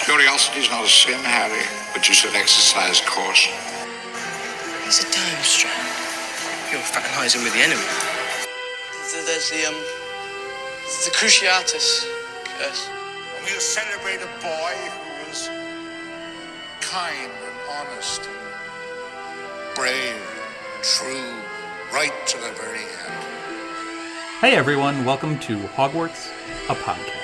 Curiosity's not a sin, Harry, but you should exercise caution. There's a time strand. You're fraternizing with the enemy. There's the Cruciatus curse. And we'll celebrate a boy who was kind and honest and brave and true, right to the very end. Hey everyone, welcome to Hogwarts, a podcast.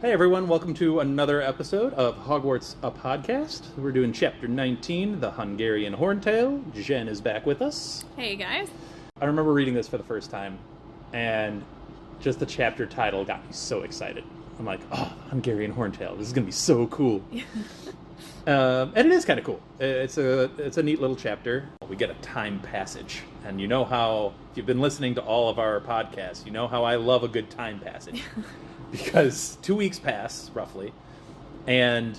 Hey everyone, welcome to another episode of Hogwarts, a podcast. We're doing Chapter 19, the Hungarian Horntail. Jenn is back with us. Hey guys. I remember reading this for the first time, and just the chapter title got me so excited. I'm like, oh, Hungarian Horntail, this is going to be so cool. And it is kind of cool. It's a neat little chapter. We get a time passage. And you know how, if you've been listening to all of our podcasts, you know how I love a good time passage. Because 2 weeks pass, roughly, and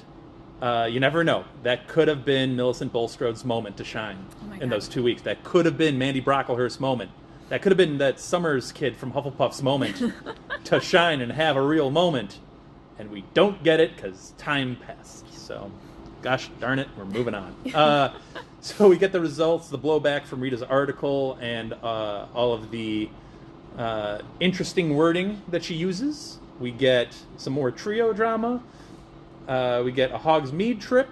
you never know. That could have been Millicent Bulstrode's moment to shine in those 2 weeks. That could have been Mandy Brocklehurst's moment. That could have been that Summers kid from Hufflepuff's moment to shine and have a real moment. And we don't get it because time passed. So, gosh darn it, we're moving on. So we get the results, the blowback from Rita's article, and all of the interesting wording that she uses. We get some more trio drama. We get a Hogsmeade trip,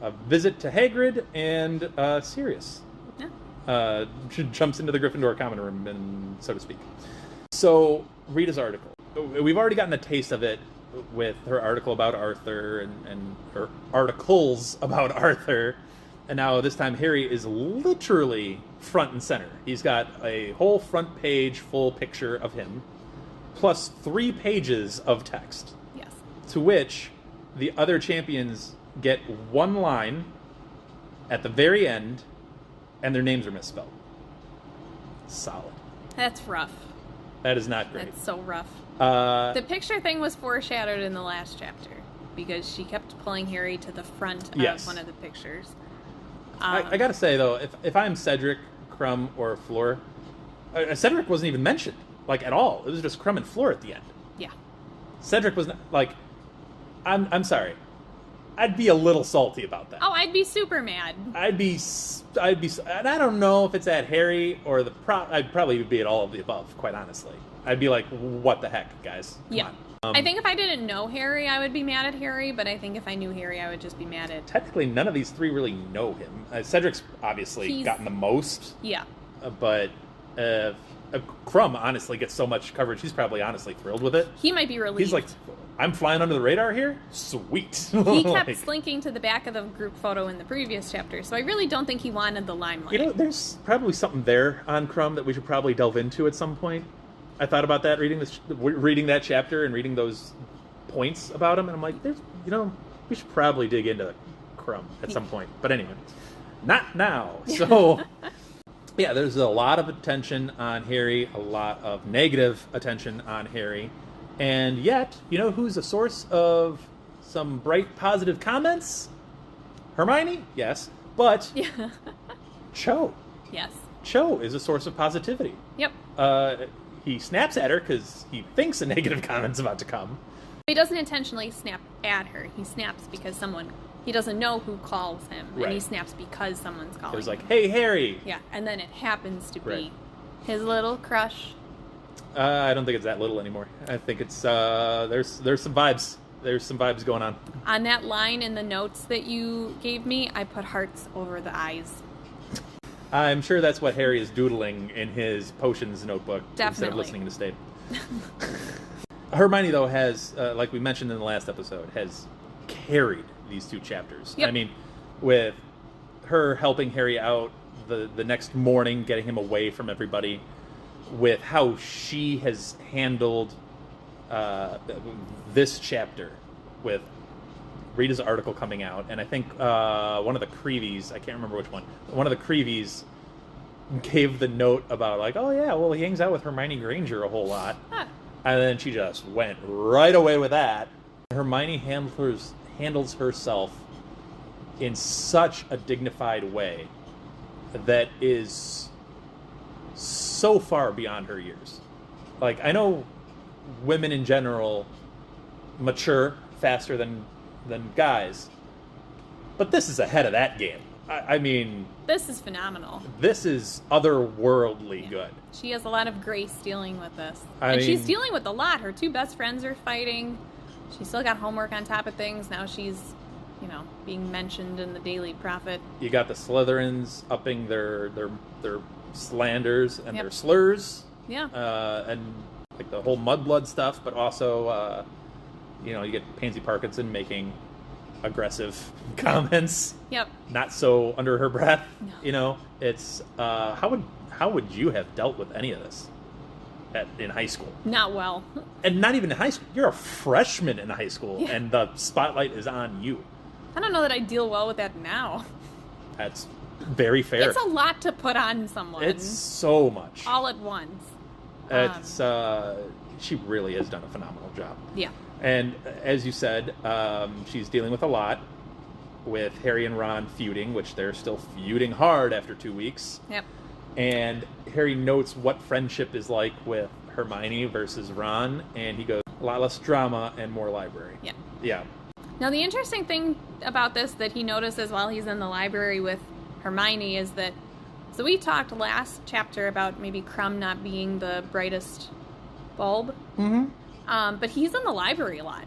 a visit to Hagrid, and Sirius. Yeah. She jumps into the Gryffindor common room, and so to speak. So, Rita's article. We've already gotten a taste of it with her article about Arthur and her articles about Arthur. And now this time Harry is literally front and center. He's got a whole front page full picture of him, plus 3 pages of text. Yes. To which the other champions get one line at the very end, and their names are misspelled. Solid. That's rough. That is not great. That's so rough. The picture thing was foreshadowed in the last chapter, because she kept pulling Harry to the front of one of the pictures. I gotta say, though, if I'm Cedric, Crumb, or Fleur, Cedric wasn't even mentioned. Like, at all. It was just Crumb and Fleur at the end. Yeah. Cedric was not, like, I'm sorry. I'd be a little salty about that. Oh, I'd be super mad. I'd be, and I don't know if it's at Harry or I'd probably be at all of the above, quite honestly. I'd be like, what the heck, guys? Come on. I think if I didn't know Harry, I would be mad at Harry, but I think if I knew Harry, I would just be mad at... Technically, none of these 3 really know him. Cedric's obviously gotten the most. Yeah. But Crumb honestly gets so much coverage, he's probably honestly thrilled with it. He might be relieved. He's like, I'm flying under the radar here? Sweet. He kept slinking to the back of the group photo in the previous chapter, so I really don't think he wanted the limelight. You know, there's probably something there on Crumb that we should probably delve into at some point. I thought about that reading that chapter and reading those points about him, and I'm like, we should probably dig into Crumb at some point. But anyway, not now. So, yeah, there's a lot of attention on Harry, a lot of negative attention on Harry, and yet, you know who's a source of some bright, positive comments? Hermione? Yes. But Cho. Yes. Cho is a source of positivity. Yep. He snaps at her because he thinks a negative comment's about to come. He doesn't intentionally snap at her. He snaps because he doesn't know who calls him. Right. And he snaps because someone's calling him. It's like, hey, Harry! Yeah, and then it happens to be his little crush. I don't think it's that little anymore. I think it's, there's some vibes. There's some vibes going on. On that line in the notes that you gave me, I put hearts over the eyes. I'm sure that's what Harry is doodling in his potions notebook instead of listening to Snape. Hermione, though, has, like we mentioned in the last episode, has carried these 2 chapters. Yep. I mean, with her helping Harry out the next morning, getting him away from everybody, with how she has handled this chapter with Rita's article coming out, and I think one of the Creevies, I can't remember which one of the Creevies gave the note about, like, oh yeah, well, he hangs out with Hermione Granger a whole lot. Huh. And then she just went right away with that. Hermione handles herself in such a dignified way that is so far beyond her years. Like, I know women in general mature faster than guys. But this is ahead of that game. I mean... This is phenomenal. This is otherworldly good. She has a lot of grace dealing with this. And she's dealing with a lot. Her 2 best friends are fighting. She's still got homework on top of things. Now she's, being mentioned in the Daily Prophet. You got the Slytherins upping their slanders and their slurs. Yeah. And like the whole mudblood stuff, but also, you get Pansy Parkinson making aggressive comments. Yep. Not so under her breath. No. It's how would you have dealt with any of this in high school? Not well. And not even in high school. You're a freshman in high school, and the spotlight is on you. I don't know that I deal well with that now. That's very fair. It's a lot to put on someone. It's so much. All at once. It's she really has done a phenomenal job. Yeah. And as you said, she's dealing with a lot with Harry and Ron feuding, which they're still feuding hard after 2 weeks. Yep. And Harry notes what friendship is like with Hermione versus Ron, and he goes, a lot less drama and more library. Yeah. Yeah. Now, the interesting thing about this that he notices while he's in the library with Hermione is that, so we talked last chapter about maybe Crumb not being the brightest bulb. Mm-hmm. But he's in the library a lot.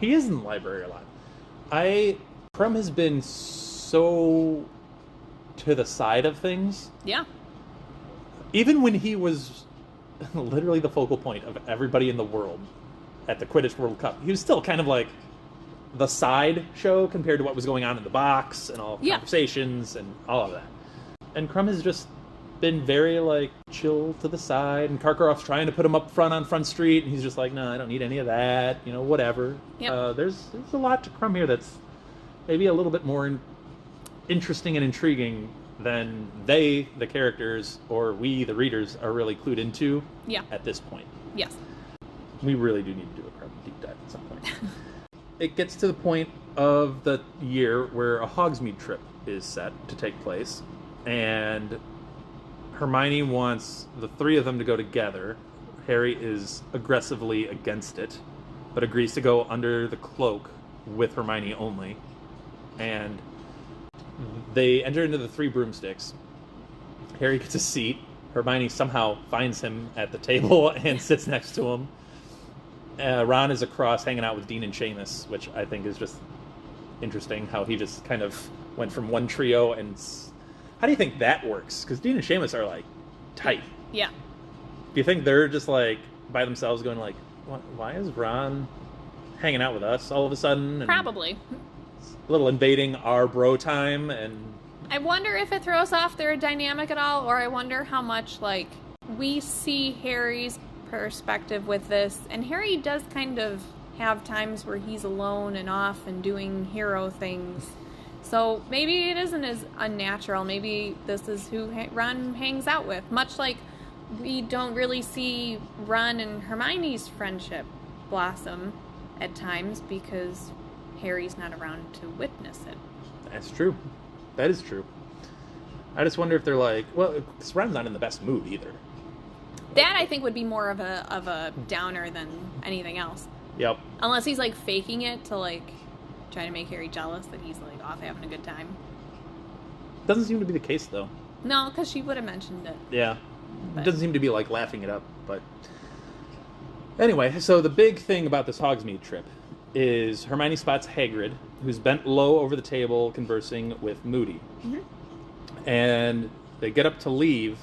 He is in the library a lot. Crumb has been so to the side of things. Yeah. Even when he was literally the focal point of everybody in the world at the Quidditch World Cup, he was still kind of like the side show compared to what was going on in the box and all the conversations and all of that. And Crumb has just been very, like, chill to the side, and Karkaroff's trying to put him up front on Front Street, and he's just like, no, I don't need any of that, whatever. Yep. There's a lot to Crumb here that's maybe a little bit more interesting and intriguing than the characters, or we, the readers, are really clued into at this point. Yes. We really do need to do a Crumb deep dive at some point. It gets to the point of the year where a Hogsmeade trip is set to take place, and Hermione wants the 3 of them to go together. Harry is aggressively against it, but agrees to go under the cloak with Hermione only. And they enter into the 3 broomsticks. Harry gets a seat. Hermione somehow finds him at the table and sits next to him. Ron is across hanging out with Dean and Seamus, which I think is just interesting, how he just kind of went from one trio and... How do you think that works? Because Dean and Seamus are, like, tight. Yeah. Do you think they're just, like, by themselves going, like, why is Ron hanging out with us all of a sudden? And probably. A little invading our bro time, and... I wonder if it throws off their dynamic at all, or I wonder how much, like, we see Harry's perspective with this, and Harry does kind of have times where he's alone and off and doing hero things. So maybe it isn't as unnatural. Maybe this is who Ron hangs out with. Much like we don't really see Ron and Hermione's friendship blossom at times because Harry's not around to witness it. That's true. That is true. I just wonder if they're like, well, because Ron's not in the best mood either. That I think would be more of a downer than anything else. Yep. Unless he's like faking it to like try to make Harry jealous that he's like off having a good time. Doesn't seem to be the case though. No, because she would have mentioned it. Yeah. But... It doesn't seem to be like laughing it up, but anyway, so the big thing about this Hogsmeade trip is Hermione spots Hagrid, who's bent low over the table conversing with Moody. Mm-hmm. And they get up to leave.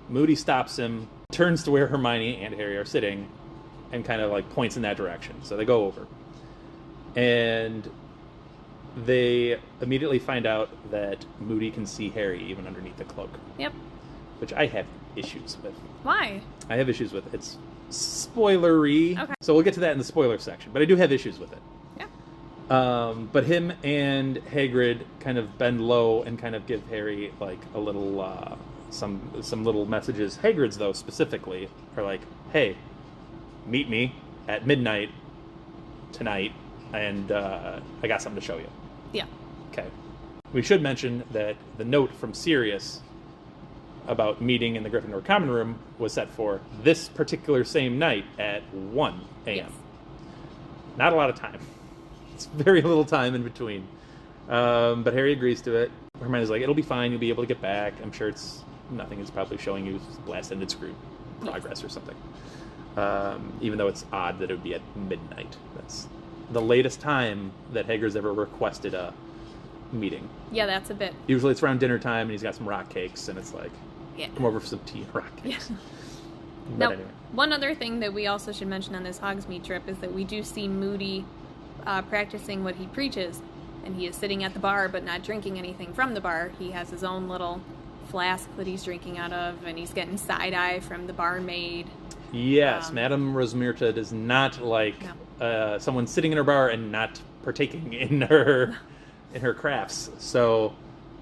Moody stops him, turns to where Hermione and Harry are sitting, and kind of like points in that direction. So they go over. And they immediatly find out that Moody can see Harry even underneath the cloak. Yep. Which I have issues with. Why? I have issues with it. It's spoilery. Okay. So we'll get to that in the spoiler section. But I do have issues with it. Yeah. But him and Hagrid kind of bend low and kind of give Harry like a little, some little messages. Hagrid's, though, specifically, are like, hey, meet me at midnight tonight, and I got something to show you. Yeah. Okay. We should mention that the note from Sirius about meeting in the Gryffindor Common Room was set for this particular same night at 1 a.m. Yes. Not a lot of time. It's very little time in between. But Harry agrees to it. Hermione's like, it'll be fine. You'll be able to get back. I'm sure it's nothing. It's probably showing you last-ended screw progress or something. Even though it's odd that it would be at midnight. That's the latest time that Hagrid's ever requested a meeting. Yeah, that's a bit. Usually it's around dinner time and he's got some rock cakes and it's like, Yeah. come over for some tea and rock cakes. Yeah. But Now, anyway. one other thing that we also should mention on this Hogsmeade trip is that we do see Moody practicing what he preaches, and he is sitting at the bar but not drinking anything from the bar. He has his own little flask that he's drinking out of, and he's getting side-eye from the barmaid. Yes, Madame Rosmerta does not like someone sitting in her bar and not partaking in her crafts. So,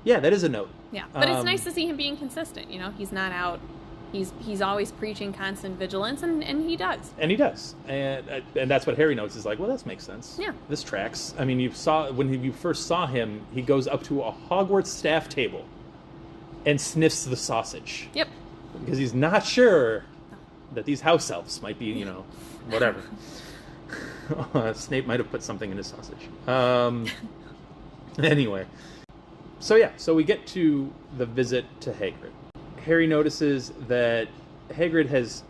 yeah, that is a note. Yeah, but it's nice to see him being consistent. You know, he's not out. He's always preaching constant vigilance, and he does. And he does. And that's what Harry notes, is like, well, this makes sense. Yeah. This tracks. I mean, when you first saw him, he goes up to a Hogwarts staff table and sniffs the sausage. Yep. Because he's not sure that these house elves might be, whatever. Snape might have put something in his sausage. Anyway. So we get to the visit to Hagrid. Harry notices that Hagrid has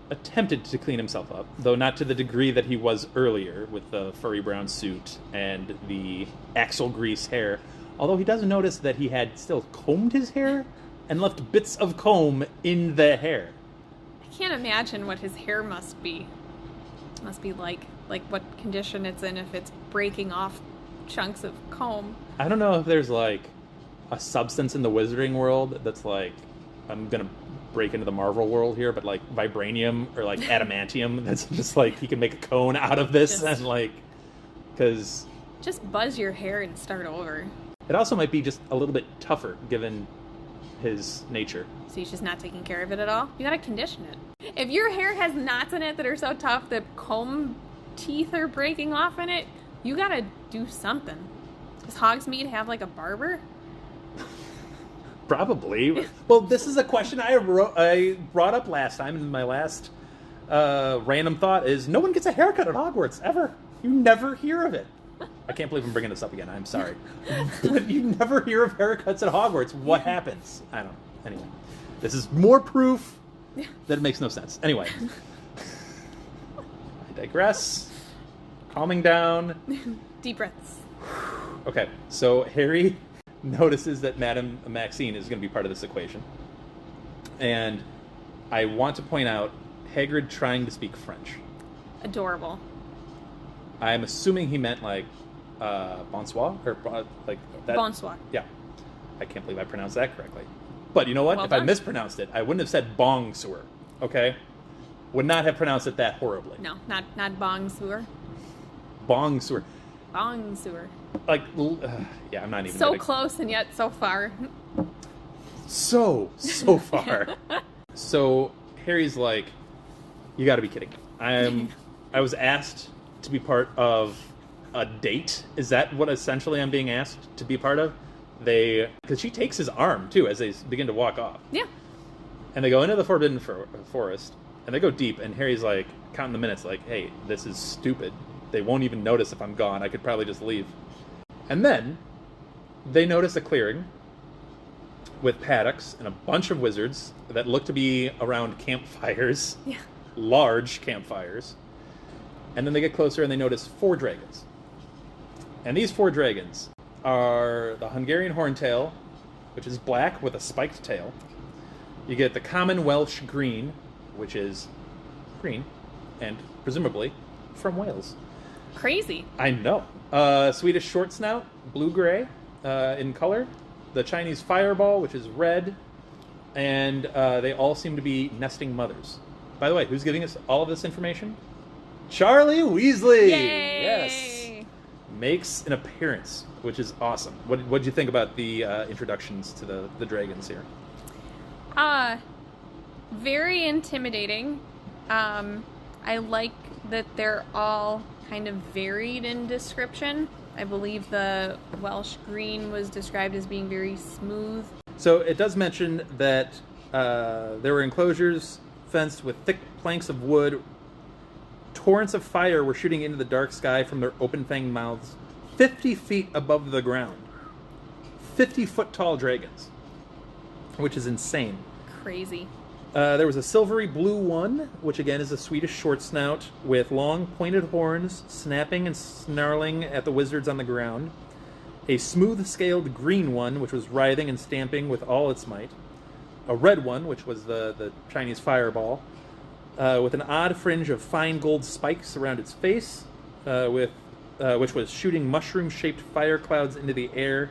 attempted to clean himself up, though not to the degree that he was earlier with the furry brown suit and the axle grease hair. Although he does notice that he had still combed his hair and left bits of comb in the hair. I can't imagine what his hair must be. It must be like what condition it's in if it's breaking off chunks of comb. I don't know if there's like a substance in the wizarding world that's like, I'm gonna break into the Marvel world here, but like vibranium or like adamantium that's just like he can make a cone out of this and like, because just buzz your hair and start over. It also might be just a little bit tougher given his nature. So he's just not taking care of it at all? You gotta condition it. If your hair has knots in it that are so tough that comb teeth are breaking off in it, you gotta do something. Does Hogsmeade have like a barber? Probably. Well, this is a question I brought up last time, and my last random thought is no one gets a haircut at Hogwarts, ever. You never hear of it. I can't believe I'm bringing this up again. I'm sorry. But you never hear of haircuts at Hogwarts. What happens? I don't know. Anyway, this is more proof that it makes no sense. Anyway. I digress. Calming down. Deep breaths. Okay, so Harry notices that Madame Maxine is going to be part of this equation. And I want to point out Hagrid trying to speak French. Adorable. I'm assuming he meant like bonsoir or like that. Bonsoir. Yeah. I can't believe I pronounced that correctly. But you know what? Well if done. I mispronounced it, I wouldn't have said bong-sewer. Okay? Would not have pronounced it that horribly. No, not bong sewer. Bong-sewer. Bong sewer. Like, yeah, I'm not even... So close and yet so far. So far. So Harry's like, you gotta be kidding me. I was asked to be part of a date. Is that what essentially I'm being asked to be part of? Because she takes his arm, too, as they begin to walk off. Yeah. And they go into the Forbidden Forest, and they go deep, and Harry's like, counting the minutes, like, hey, this is stupid. They won't even notice if I'm gone. I could probably just leave. And then they notice a clearing with paddocks and a bunch of wizards that look to be around campfires. Yeah. Large campfires. And then they get closer and they notice 4 dragons. And these 4 dragons are the Hungarian Horntail, which is black with a spiked tail. You get the common Welsh green, which is green, and presumably from Wales. Crazy. I know. Swedish short snout, blue-gray in color. The Chinese fireball, which is red. And they all seem to be nesting mothers. By the way, who's giving us all of this information? Charlie Weasley! Yay! Yes! Makes an appearance, which is awesome. What did you think about the introductions to the dragons here? Very intimidating. I like that they're all kind of varied in description. I believe the Welsh green was described as being very smooth. So it does mention that There were enclosures fenced with thick planks of wood. Torrents of fire were shooting into the dark sky from their open-fanged mouths, 50 feet above the ground. 50-foot-tall dragons, which is insane. Crazy. There was a silvery blue one, which again is a Swedish short snout, with long pointed horns, snapping and snarling at the wizards on the ground. A smooth-scaled green one, which was writhing and stamping with all its might. A red one, which was the Chinese fireball, with an odd fringe of fine gold spikes around its face, which was shooting mushroom-shaped fire clouds into the air,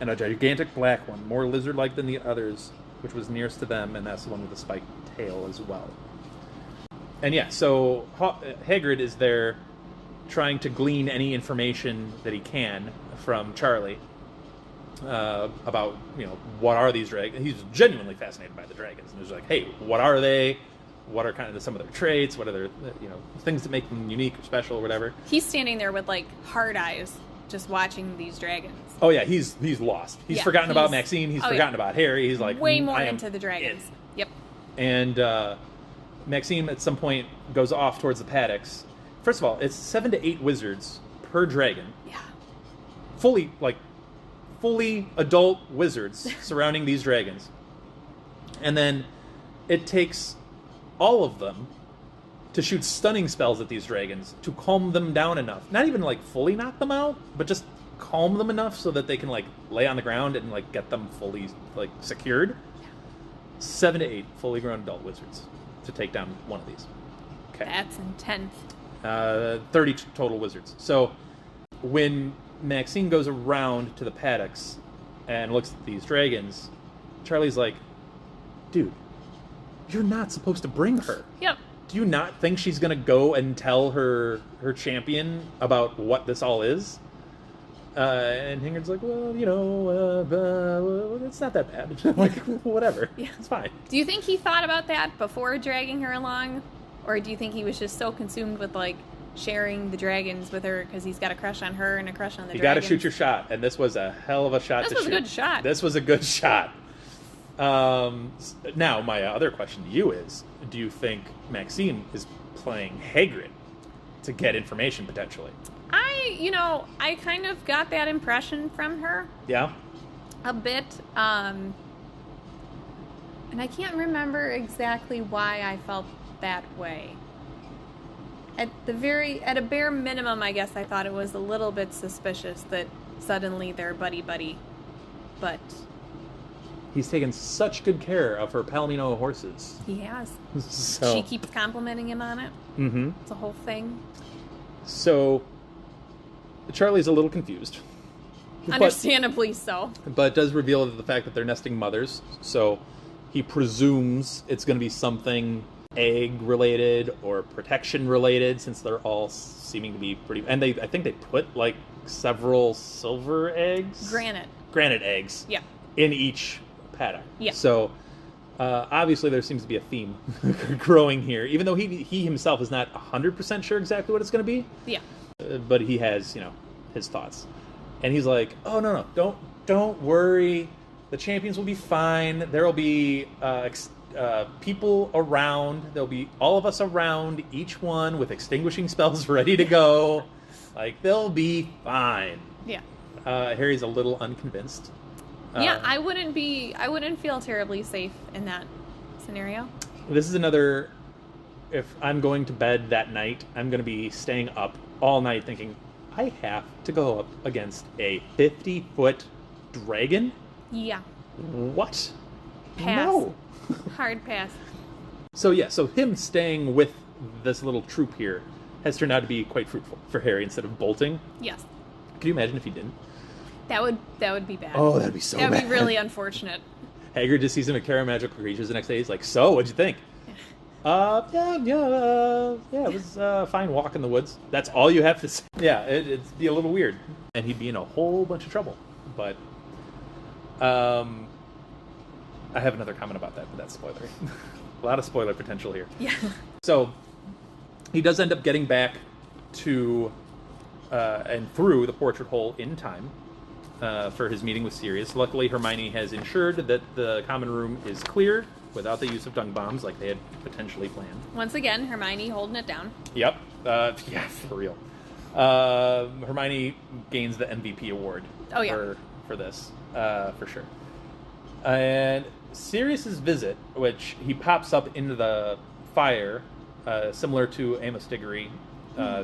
and a gigantic black one, more lizard-like than the others, which was nearest to them, and that's the one with the spiked tail as well. And yeah, so Hagrid is there trying to glean any information that he can from Charlie about, what are these dragons. He's genuinely fascinated by the dragons, and he's like, hey, what are they? What are kind of some of their traits? What are their, things that make them unique or special or whatever? He's standing there with, hard eyes, just watching these dragons. Oh, yeah, he's lost. He's forgotten about Maxine. He's forgotten about Harry. He's like... Way more into the dragons. Yep. And Maxine, at some point, goes off towards the paddocks. First of all, it's 7 to 8 wizards per dragon. Yeah. Fully adult wizards surrounding these dragons. And then it takes all of them to shoot stunning spells at these dragons to calm them down enough. Not even, fully knock them out, but just calm them enough so that they can, lay on the ground and, get them fully, secured. 7 to 8 fully grown adult wizards to take down one of these. Okay. That's intense. 30 total wizards. So when Maxine goes around to the paddocks and looks at these dragons, Charlie's like, dude, you're not supposed to bring her. Yep. Do you not think she's going to go and tell her champion about what this all is? And Hagrid's like, well, it's not that bad. Whatever. Yeah. It's fine. Do you think he thought about that before dragging her along? Or do you think he was just so consumed with, sharing the dragons with her because he's got a crush on her and a crush on the dragons? You got to shoot your shot, and this was a hell of a shot to shoot. This was a good shot. This was a good shot. Now, my other question to you is, do you think Maxine is playing Hagrid to get information, potentially? I kind of got that impression from her. Yeah? A bit. And I can't remember exactly why I felt that way. At a bare minimum, I guess I thought it was a little bit suspicious that suddenly they're buddy-buddy. But... he's taken such good care of her Palomino horses. He has. So. She keeps complimenting him on it. Mm-hmm. It's a whole thing. So, Charlie's a little confused. Understandably so. But does reveal the fact that they're nesting mothers. So, he presumes it's going to be something egg-related or protection-related, since they're all seeming to be pretty... And I think they put, several silver eggs? Granite eggs. Yeah. In each paddock. Yeah. So, obviously there seems to be a theme growing here, even though he himself is not 100% sure exactly what it's going to be. Yeah. But he has, his thoughts. And he's like, oh, no, don't worry. The champions will be fine. There will be people around. There'll be all of us around, each one with extinguishing spells ready to go. They'll be fine. Yeah. Harry's a little unconvinced. Yeah, I wouldn't feel terribly safe in that scenario. This is another, if I'm going to bed that night, I'm going to be staying up all night thinking, I have to go up against a 50-foot dragon? Yeah. What? Pass. No. Hard pass. So him staying with this little troop here has turned out to be quite fruitful for Harry instead of bolting. Yes. Could you imagine if he didn't? That would be bad. Oh, that'd be so bad. That would be really unfortunate. Hagrid just sees him at Magical Creatures the next day. He's like, so, what'd you think? It was a fine walk in the woods. That's all you have to say. Yeah, it'd be a little weird. And he'd be in a whole bunch of trouble. But, I have another comment about that, but that's spoilery. A lot of spoiler potential here. Yeah. So, he does end up getting back to, and through the portrait hole in time. For his meeting with Sirius. Luckily, Hermione has ensured that the common room is clear without the use of dung bombs like they had potentially planned. Once again, Hermione holding it down. Yep. Yeah, for real. Hermione gains the MVP award. Oh, yeah. For this, for sure. And Sirius's visit, which he pops up into the fire, similar to Amos Diggory,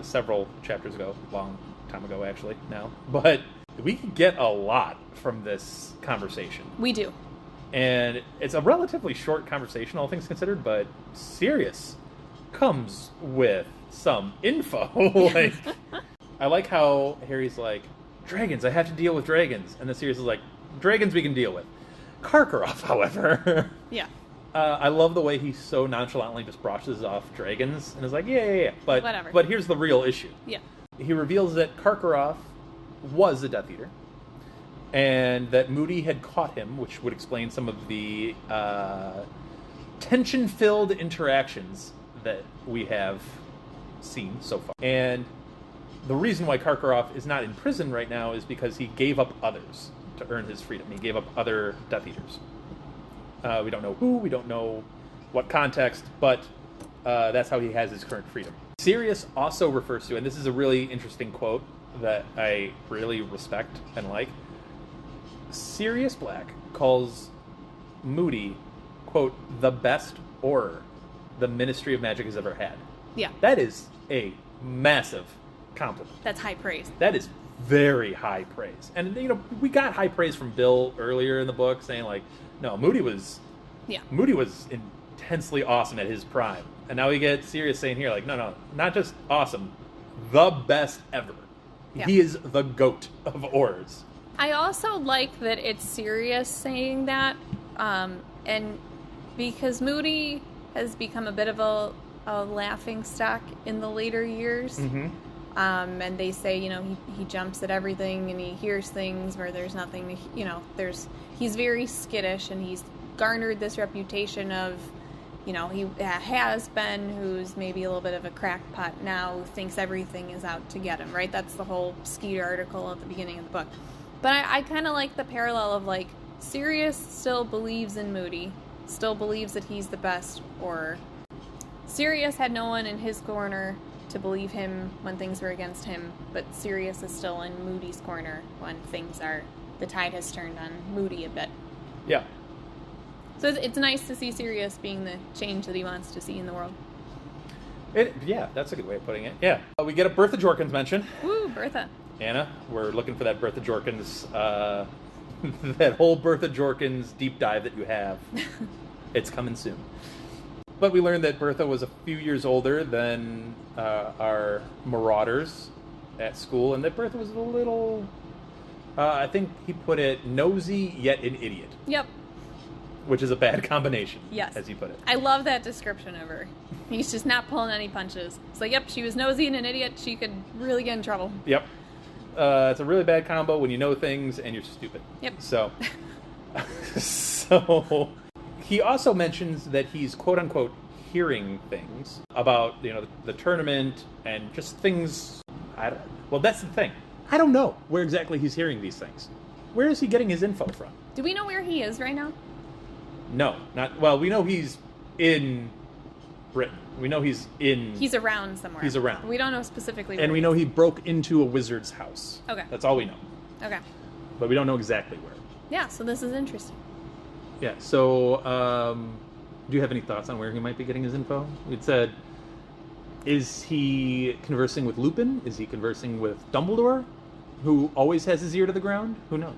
several chapters ago, long time ago actually now. But we can get a lot from this conversation. We do. And it's a relatively short conversation, all things considered, but Sirius comes with some info. Like, I like how Harry's like, dragons, I have to deal with dragons. And then Sirius is like, dragons we can deal with. Karkaroff, however. Yeah. I love the way he so nonchalantly just brushes off dragons and is like, yeah. But whatever. But here's the real issue. Yeah. He reveals that Karkaroff was a Death Eater, and that Moody had caught him, which would explain some of the tension-filled interactions that we have seen so far. And the reason why Karkaroff is not in prison right now is because he gave up others to earn his freedom. He gave up other Death Eaters. We don't know who, we don't know what context, but that's how he has his current freedom. Sirius also refers to, and this is a really interesting quote that I really respect and like, Sirius Black calls Moody, quote, the best Auror the Ministry of Magic has ever had. Yeah. That is a massive compliment. That's high praise. That is very high praise. And, you know, we got high praise from Bill earlier in the book saying, like, no, Moody was intensely awesome at his prime. And now we get Sirius saying here, like, no, not just awesome, the best ever. Yeah. He is the GOAT of Aurors. I also like that it's Sirius saying that, and because Moody has become a bit of a laughing stock in the later years, and they say, you know, he jumps at everything and he hears things where there's nothing, you know, he's very skittish, and he's garnered this reputation of, you know, he has been, who's maybe a little bit of a crackpot now, who thinks everything is out to get him, right? That's the whole Skeeter article at the beginning of the book. But I kind of like the parallel of, like, Sirius still believes in Moody, still believes that he's the best Auror. Sirius had no one in his corner to believe him when things were against him, but Sirius is still in Moody's corner when the tide has turned on Moody a bit. Yeah. So it's nice to see Sirius being the change that he wants to see in the world. Yeah, that's a good way of putting it. Yeah. We get a Bertha Jorkins mention. Woo, Bertha. Anna, we're looking for that Bertha Jorkins, that whole Bertha Jorkins deep dive that you have. It's coming soon. But we learned that Bertha was a few years older than our marauders at school, and that Bertha was a little, I think he put it, nosy yet an idiot. Yep. Which is a bad combination, yes, as you put it. I love that description of her. He's just not pulling any punches. It's like, yep, she was nosy and an idiot. She could really get in trouble. Yep. It's a really bad combo when you know things and you're stupid. Yep. So he also mentions that he's quote-unquote hearing things about, you know, the tournament and just things. Well, that's the thing. I don't know where exactly he's hearing these things. Where is he getting his info from? Do we know where he is right now? No, not well. We know he's in Britain. We know he's around somewhere. He's around. We don't know specifically where. And we know he broke into a wizard's house. Okay. That's all we know. Okay. But we don't know exactly where. Yeah, so this is interesting. Yeah, so do you have any thoughts on where he might be getting his info? It said, is he conversing with Lupin? Is he conversing with Dumbledore, who always has his ear to the ground? Who knows?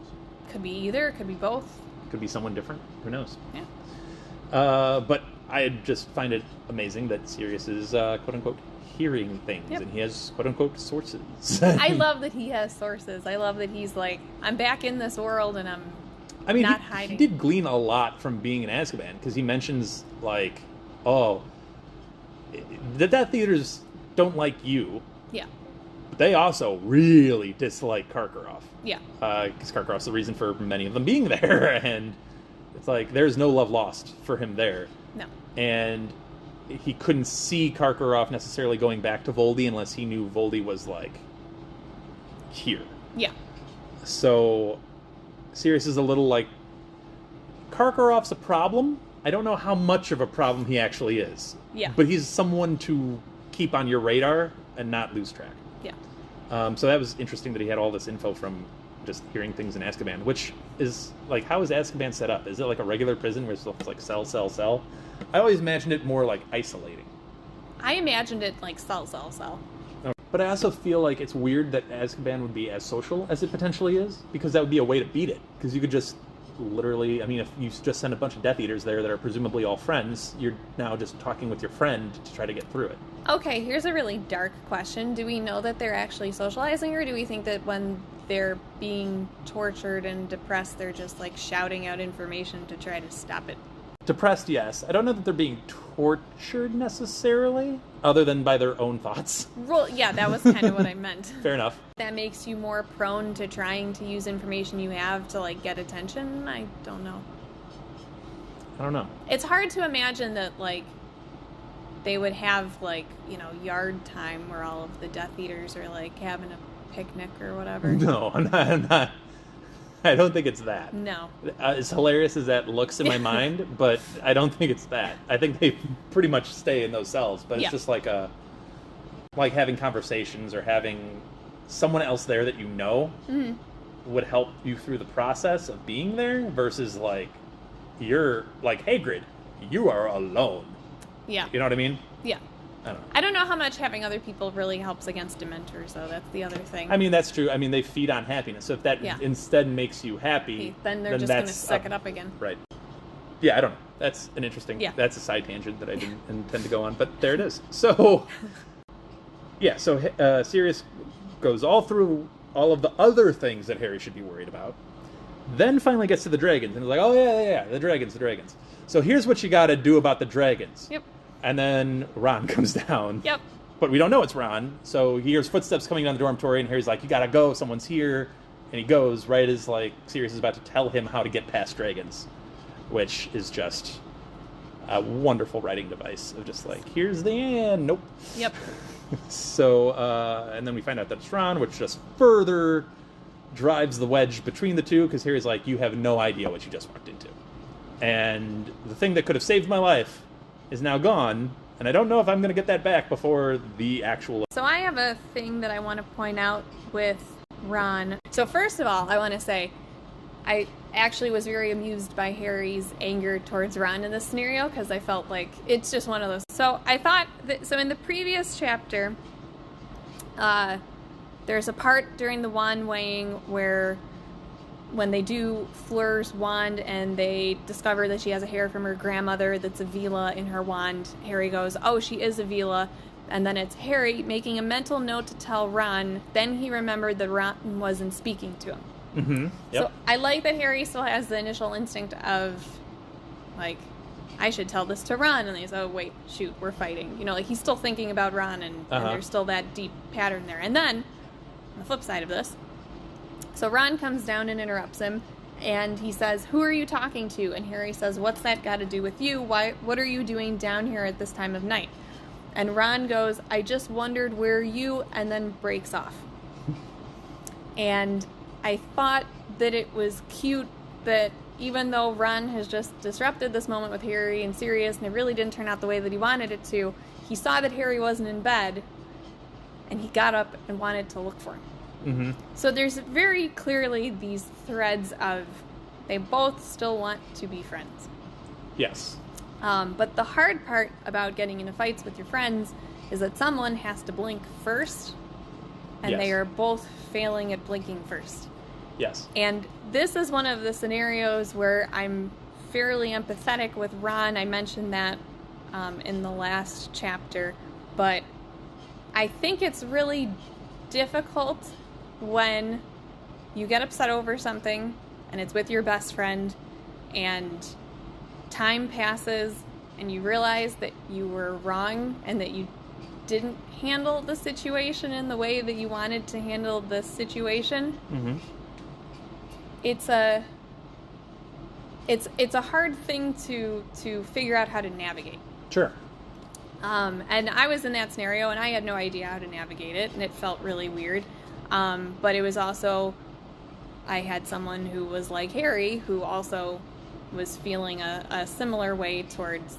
Could be either. Could be both. Could be someone different. Who knows? Yeah. But I just find it amazing that Sirius is, quote-unquote, hearing things, yep, and he has, quote-unquote, sources. I love that he has sources. I love that he's like, I'm back in this world, and I'm not hiding. He did glean a lot from being in Azkaban, because he mentions, like, oh, the Death Eaters don't like you. Yeah. But they also really dislike Karkaroff. Yeah. Because Karkaroff's the reason for many of them being there, and it's like, there's no love lost for him there. No. And he couldn't see Karkaroff necessarily going back to Voldy unless he knew Voldy was, like, here. Yeah. So Sirius is a little like, Karkaroff's a problem, I don't know how much of a problem he actually is. Yeah. But he's someone to keep on your radar and not lose track. Yeah. So that was interesting that he had all this info from just hearing things in Azkaban, which is, like, how is Azkaban set up? Is it like a regular prison where it's like cell, cell, cell? I always imagined it more like isolating. I imagined it like cell. But I also feel like it's weird that Azkaban would be as social as it potentially is, because that would be a way to beat it. Because you could just literally, I mean, if you just send a bunch of Death Eaters there that are presumably all friends, you're now just talking with your friend to try to get through it. Okay, here's a really dark question. Do we know that they're actually socializing, or do we think that when they're being tortured and depressed, they're just, like, shouting out information to try to stop it? Depressed, yes. I don't know that they're being tortured necessarily, other than by their own thoughts. Well, yeah, that was kind of what I meant. Fair enough. That makes you more prone to trying to use information you have to, like, get attention? I don't know. I don't know. It's hard to imagine that, like, they would have, like, you know, yard time where all of the Death Eaters are, like, having a picnic or whatever. No, I'm not. I don't think it's that. No. As hilarious as that looks in my mind, but I don't think it's that. I think they pretty much stay in those cells, but it's just like having conversations or having someone else there that you know would help you through the process of being there versus, like, you're like, Hagrid, you are alone. Yeah. You know what I mean? Yeah. I don't know. I don't know how much having other people really helps against Dementors, though. That's the other thing. I mean, that's true. I mean, they feed on happiness. So if that instead makes you happy, then they're just going to suck it up again. Right. Yeah, I don't know. That's an interesting... Yeah. That's a side tangent that I didn't intend to go on, but there it is. So, yeah, so Sirius goes all through all of the other things that Harry should be worried about, then finally gets to the dragons, and is like, oh, yeah, the dragons. So here's what you got to do about the dragons. Yep. And then Ron comes down. Yep. But we don't know it's Ron, so he hears footsteps coming down the dormitory, and Harry's like, you gotta go, someone's here. And he goes right as, like, Sirius is about to tell him how to get past dragons, which is just a wonderful writing device of just like, here's the end. Nope. Yep. So, and then we find out that it's Ron, which just further drives the wedge between the two, because Harry's like, you have no idea what you just walked into. And the thing that could have saved my life is now gone, and I don't know if I'm going to get that back before the actual... So I have a thing that I want to point out with Ron. So first of all, I want to say, I actually was very amused by Harry's anger towards Ron in this scenario, because I felt like it's just one of those. So I thought that, so in the previous chapter, there's a part during the wand weighing where when they do Fleur's wand and they discover that she has a hair from her grandmother that's a Vila in her wand, Harry goes, oh, she is a Vila. And then it's Harry making a mental note to tell Ron. Then he remembered that Ron wasn't speaking to him. Mm-hmm. Yep. So I like that Harry still has the initial instinct of, like, I should tell this to Ron. And he's, oh, wait, shoot, we're fighting. You know, like, he's still thinking about Ron, and there's still that deep pattern there. And then, on the flip side of this, so Ron comes down and interrupts him, and he says, who are you talking to? And Harry says, what's that got to do with you? What are you doing down here at this time of night? And Ron goes, I just wondered where you, and then breaks off. And I thought that it was cute that even though Ron has just disrupted this moment with Harry and Sirius, and it really didn't turn out the way that he wanted it to, he saw that Harry wasn't in bed, and he got up and wanted to look for him. Mm-hmm. So there's very clearly these threads of they both still want to be friends. Yes. But the hard part about getting into fights with your friends is that someone has to blink first, and they are both failing at blinking first. Yes. And this is one of the scenarios where I'm fairly empathetic with Ron. I mentioned that in the last chapter, but I think it's really difficult when you get upset over something and it's with your best friend and time passes and you realize that you were wrong and that you didn't handle the situation in the way that you wanted to handle the situation. Mm-hmm. It's a hard thing to figure out how to navigate. Sure. And I was in that scenario, and I had no idea how to navigate it, and it felt really weird. But it was also, I had someone who was like Harry, who also was feeling a similar way towards,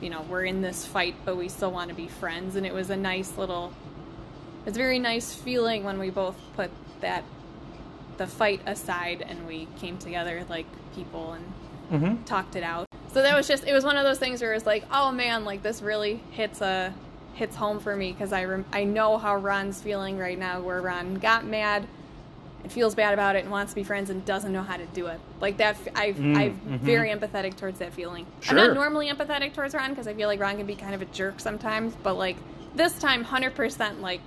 we're in this fight, but we still want to be friends. And it was it's a very nice feeling when we both put the fight aside and we came together like people and talked it out. So that was it was one of those things where it was like, oh man, like this really hits home for me, because I know how Ron's feeling right now, where Ron got mad and feels bad about it and wants to be friends and doesn't know how to do it. Like that, I'm very empathetic towards that feeling. Sure. I'm not normally empathetic towards Ron, because I feel like Ron can be kind of a jerk sometimes, but like this time, 100%, like,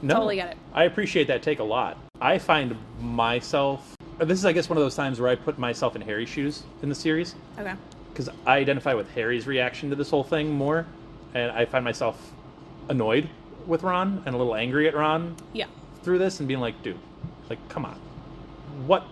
totally get it. I appreciate that take a lot. I find myself, this is, I guess, one of those times where I put myself in Harry's shoes in the series. Okay. Because I identify with Harry's reaction to this whole thing more, and I find myself annoyed with Ron and a little angry at Ron through this, and being like, dude, like, come on. What?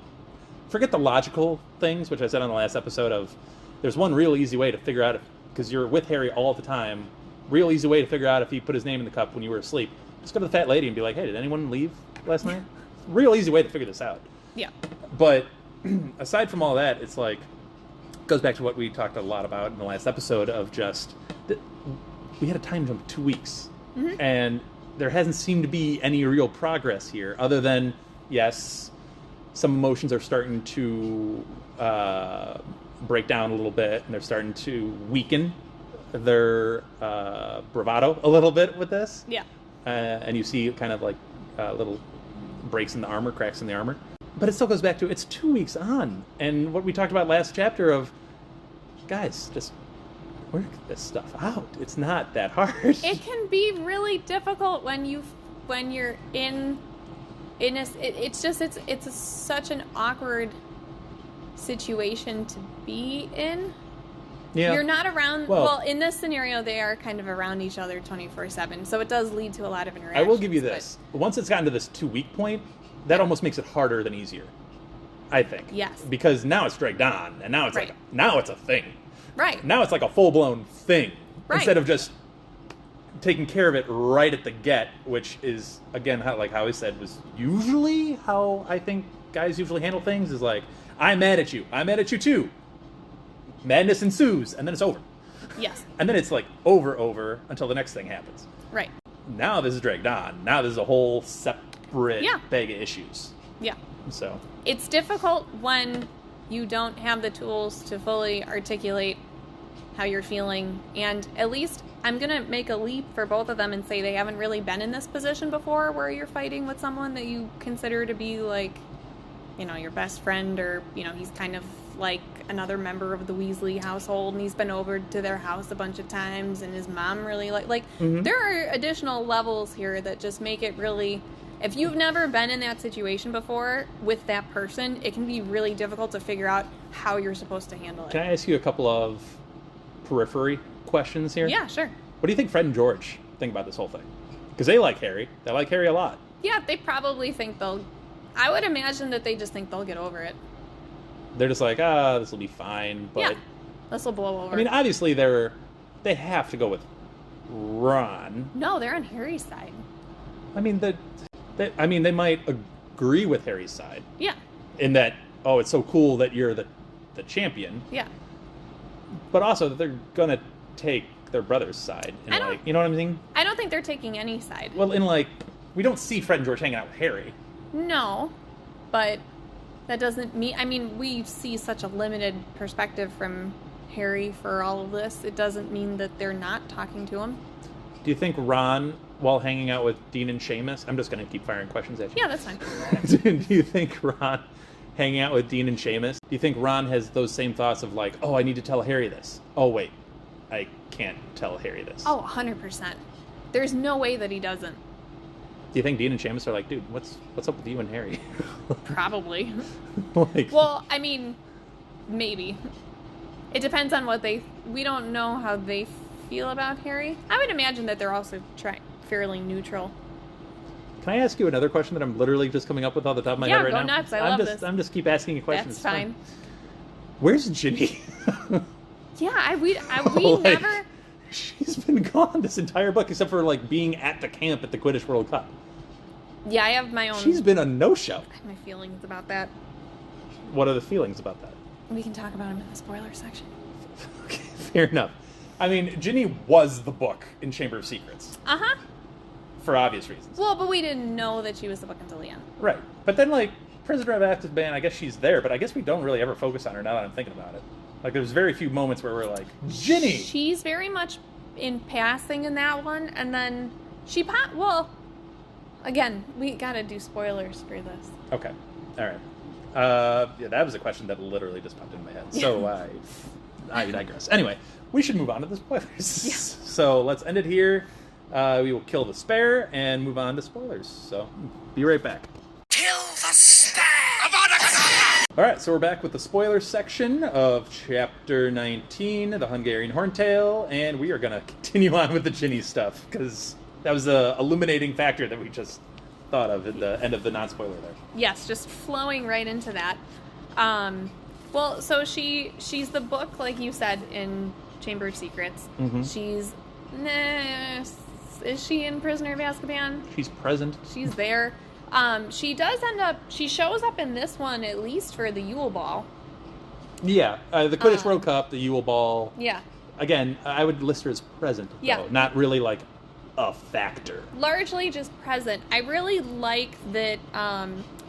Forget the logical things, which I said on the last episode of, there's one real easy way to figure out, because you're with Harry all the time, real easy way to figure out if he put his name in the cup when you were asleep. Just go to the fat lady and be like, hey, did anyone leave last night? Real easy way to figure this out. Yeah. But aside from all that, it's like, goes back to what we talked a lot about in the last episode of just, we had a time jump of 2 weeks. And there hasn't seemed to be any real progress here, other than, yes, some emotions are starting to break down a little bit, and they're starting to weaken their bravado a little bit with this. Yeah. And you see kind of like little breaks in the armor, cracks in the armor. But it still goes back to, it's 2 weeks on. And what we talked about last chapter of, guys, just work this stuff out. It's not that hard. It can be really difficult when you're in it's such an awkward situation to be in. Yeah. You're not around, well, in this scenario, they are kind of around each other 24/7, so it does lead to a lot of interactions. I will give you this. Once it's gotten to this 2 week point, that almost makes it harder than easier, I think. Yes. Because now it's dragged on, and now it's Right. like, now it's a thing. Right. Now it's like a full-blown thing. Right. Instead of just taking care of it right at the get, which is, again, how I said, was usually how I think guys usually handle things, is like, I'm mad at you. I'm mad at you too. Madness ensues, and then it's over. Yes. And then it's like over until the next thing happens. Right. Now this is dragged on. Now this is a whole separate bag of issues. Yeah. So it's difficult when you don't have the tools to fully articulate how you're feeling, and at least I'm gonna make a leap for both of them and say they haven't really been in this position before, where you're fighting with someone that you consider to be like, your best friend, or he's kind of like another member of the Weasley household, and he's been over to their house a bunch of times, and his mom really there are additional levels here that just make it really, if you've never been in that situation before with that person, it can be really difficult to figure out how you're supposed to handle it. Can I ask you a couple of periphery questions here? Yeah, sure. What do you think Fred and George think about this whole thing? Because they like Harry. They like Harry a lot. Yeah, they probably think I would imagine that they just think they'll get over it. They're just like, this will be fine. But yeah, this will blow over. I mean, obviously they have to go with Ron. No, they're on Harry's side. I mean, they might agree with Harry's side. Yeah. In that, oh, it's so cool that you're the champion. Yeah. But also that they're gonna take their brother's side. And you know what I mean? I don't think they're taking any side. Well, we don't see Fred and George hanging out with Harry. No, but that doesn't mean, we see such a limited perspective from Harry for all of this. It doesn't mean that they're not talking to him. Do you think Ron, while hanging out with Dean and Seamus, I'm just going to keep firing questions at you. Yeah, that's fine. Do you think Ron, hanging out with Dean and Seamus, do you think Ron has those same thoughts of like, oh, I need to tell Harry this. Oh, wait, I can't tell Harry this. Oh, 100%. There's no way that he doesn't. Do you think Dean and Seamus are like, dude, what's up with you and Harry? Probably. Like, well, maybe. It depends on we don't know how they feel about Harry. I would imagine that they're also fairly neutral. Can I ask you another question that I'm literally just coming up with off the top of my head right now? Yeah, go nuts. I love this. I'm just keep asking you questions. That's fine. Where's Ginny? Yeah, we like, never... She's been gone this entire book, except for being at the camp at the Quidditch World Cup. Yeah, I have my own... She's been a no-show. I have my feelings about that. What are the feelings about that? We can talk about him in the spoiler section. Okay, fair enough. I mean, Ginny was the book in Chamber of Secrets. Uh-huh. For obvious reasons. Well, but we didn't know that she was the book until the end. Right. But then, like, Prisoner of Azkaban, I guess she's there, but I guess we don't really ever focus on her now that I'm thinking about it. Like, there's very few moments where we're like, Ginny! She's very much in passing in that one, and then she well, again, we gotta do spoilers for this. Okay. All right. Yeah, that was a question that literally just popped into my head. So I digress. Anyway, we should move on to the spoilers. Yeah. So let's end it here. We will kill the spare and move on to spoilers. So be right back. Kill the spare! All right, so we're back with the spoiler section of Chapter 19, the Hungarian Horntail, and we are going to continue on with the Ginny stuff, because that was a illuminating factor that we just thought of at the end of the non-spoiler there. Yes, just flowing right into that. Well, so she's the book, like you said, in Chamber of Secrets. Mm-hmm. Is she in Prisoner of Azkaban? She's present. She's there. She shows up in this one, at least for the Yule Ball. Yeah, the Quidditch World Cup, the Yule Ball. Yeah. Again, I would list her as present, though. Yeah. Not really, like, a factor. Largely just present. I really like that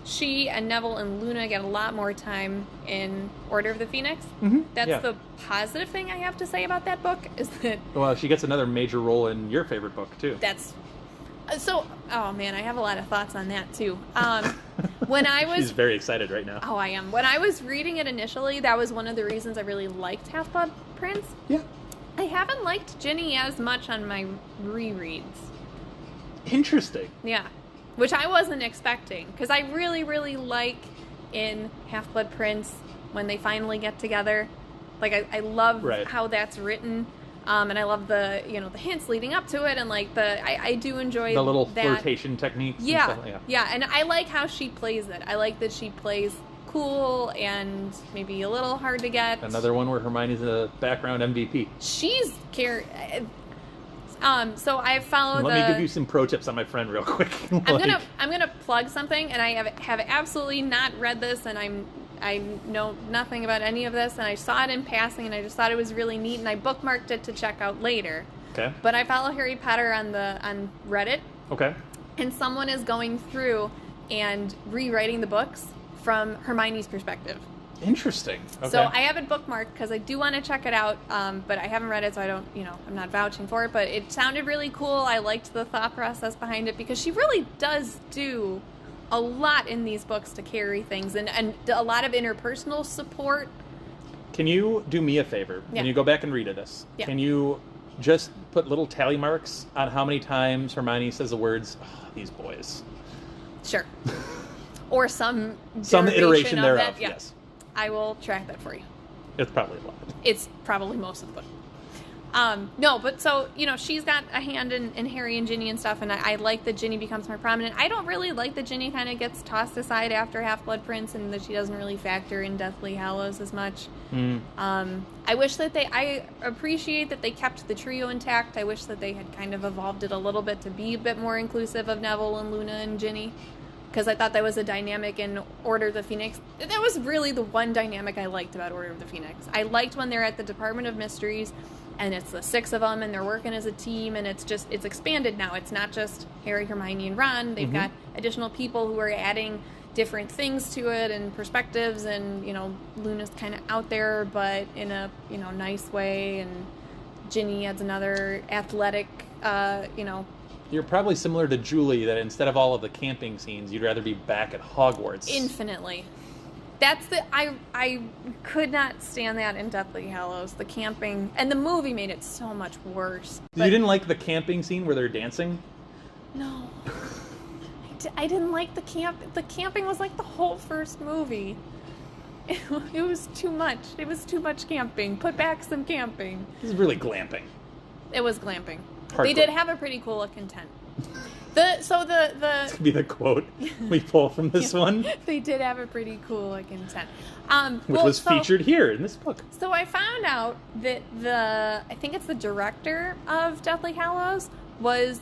she and Neville and Luna get a lot more time in Order of the Phoenix. Mm-hmm. That's the positive thing I have to say about that book, is that... Well, she gets another major role in your favorite book, too. That's... So, oh man, I have a lot of thoughts on that, too. When I was... She's very excited right now. Oh, I am. When I was reading it initially, that was one of the reasons I really liked Half-Blood Prince. Yeah. I haven't liked Ginny as much on my rereads. Interesting. Yeah. Which I wasn't expecting, because I really, really like in Half-Blood Prince when they finally get together. Like, I love how that's written. And I love the hints leading up to it, and like I do enjoy the little that. flirtation techniques. Yeah, and stuff. yeah, and I like how she plays it. I like that she plays cool and maybe a little hard to get. Another one where Hermione's a background MVP. She's so I follow. Let me give you some pro tips on my friend real quick. I'm gonna plug something, and I have absolutely not read this, and I know nothing about any of this, and I saw it in passing, and I just thought it was really neat, and I bookmarked it to check out later. Okay. But I follow Harry Potter on Reddit. Okay. And someone is going through and rewriting the books from Hermione's perspective. Interesting. Okay. So I have it bookmarked because I do want to check it out, but I haven't read it, so I don't, I'm not vouching for it, but it sounded really cool. I liked the thought process behind it, because she really does do a lot in these books to carry things, and a lot of interpersonal support. Can you do me a favor? Yeah. When you go back and read this, yeah. Can you just put little tally marks on how many times Hermione says the words, oh, these boys? Sure. Or some iteration thereof, that. Yeah. Yes. I will track that for you. It's probably a lot. It's probably most of the book. No, but so, she's got a hand in Harry and Ginny and stuff, and I like that Ginny becomes more prominent. I don't really like that Ginny kind of gets tossed aside after Half-Blood Prince, and that she doesn't really factor in Deathly Hallows as much. I wish that I appreciate that they kept the trio intact. I wish that they had kind of evolved it a little bit to be a bit more inclusive of Neville and Luna and Ginny, because I thought that was a dynamic in Order of the Phoenix. That was really the one dynamic I liked about Order of the Phoenix. I liked when they're at the Department of Mysteries, and it's the 6 of them, and they're working as a team, and it's expanded now. It's not just Harry, Hermione, and Ron. They've got additional people who are adding different things to it and perspectives, and, Luna's kind of out there, but in a, nice way, and Ginny adds another athletic, You're probably similar to Julie, that instead of all of the camping scenes, you'd rather be back at Hogwarts. Infinitely. That's I could not stand that in Deathly Hallows, the camping, and the movie made it so much worse. You didn't like the camping scene where they're dancing? No. I didn't like the camp. The camping was like the whole first movie. It was too much. It was too much camping. Put back some camping. This is really glamping. It was glamping. Hardcore. They did have a pretty cool looking tent. This could be the quote we pull from this one. They did have a pretty cool looking tent. Which was featured here in this book. So I found out that I think it's the director of Deathly Hallows was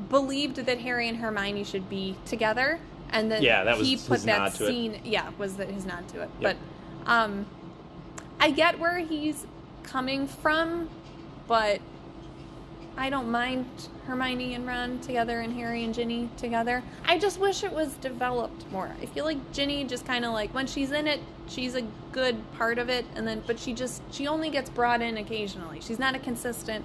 believed that Harry and Hermione should be together, and that that was he put his that nod to scene. it. Yeah, was his nod to it. Yep. But I get where he's coming from, but I don't mind Hermione and Ron together and Harry and Ginny together. I just wish it was developed more. I feel like Ginny just kind of like, when she's in it, she's a good part of it, and then, but she only gets brought in occasionally. She's not a consistent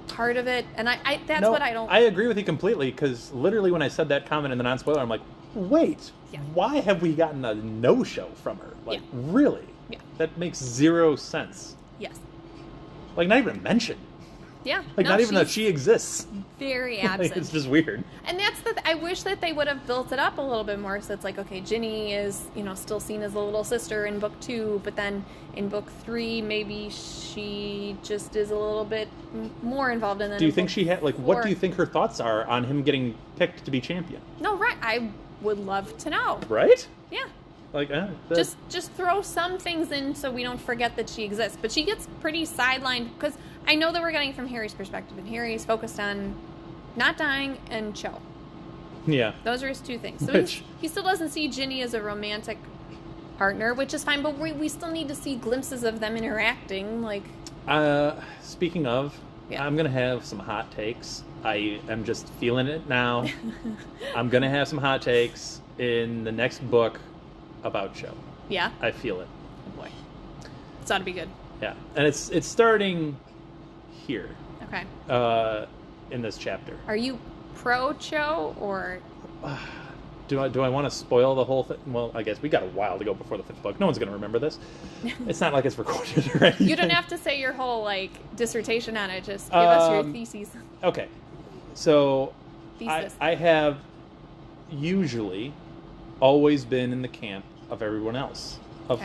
part of it, and that's what I don't... I agree with you completely, because literally when I said that comment in the non-spoiler, I'm like, wait, why have we gotten a no-show from her? Like, really? Yeah. That makes zero sense. Yes. Like, not even a mention. Yeah. Like, not even that she exists. Very absent. Like, it's just weird. And that's I wish that they would have built it up a little bit more, so it's like, okay, Ginny is, still seen as the little sister in book 2, but then in book 3, maybe she just is a little bit more involved in it. Do you think she had, like, 4, what do you think her thoughts are on him getting picked to be champion? No, right. I would love to know. Right? Yeah. Like, just throw some things in so we don't forget that she exists. But she gets pretty sidelined, because I know that we're getting from Harry's perspective, and Harry is focused on not dying and Cho. Yeah. Those are his two things. So he still doesn't see Ginny as a romantic partner, which is fine, but we still need to see glimpses of them interacting. Like, speaking of, I'm going to have some hot takes. I am just feeling it now. I'm going to have some hot takes in the next book about Cho. Yeah? I feel it. Oh boy. This ought to be good. Yeah. And it's starting here. Okay. In this chapter. Are you pro-Cho, or... Do I want to spoil the whole thing? Well, I guess we got a while to go before the 5th book. No one's going to remember this. It's not like it's recorded or anything. You don't have to say your whole, dissertation on it. Just give us your theses. Okay. So, Thesis. I have usually always been in the camp of everyone else. Of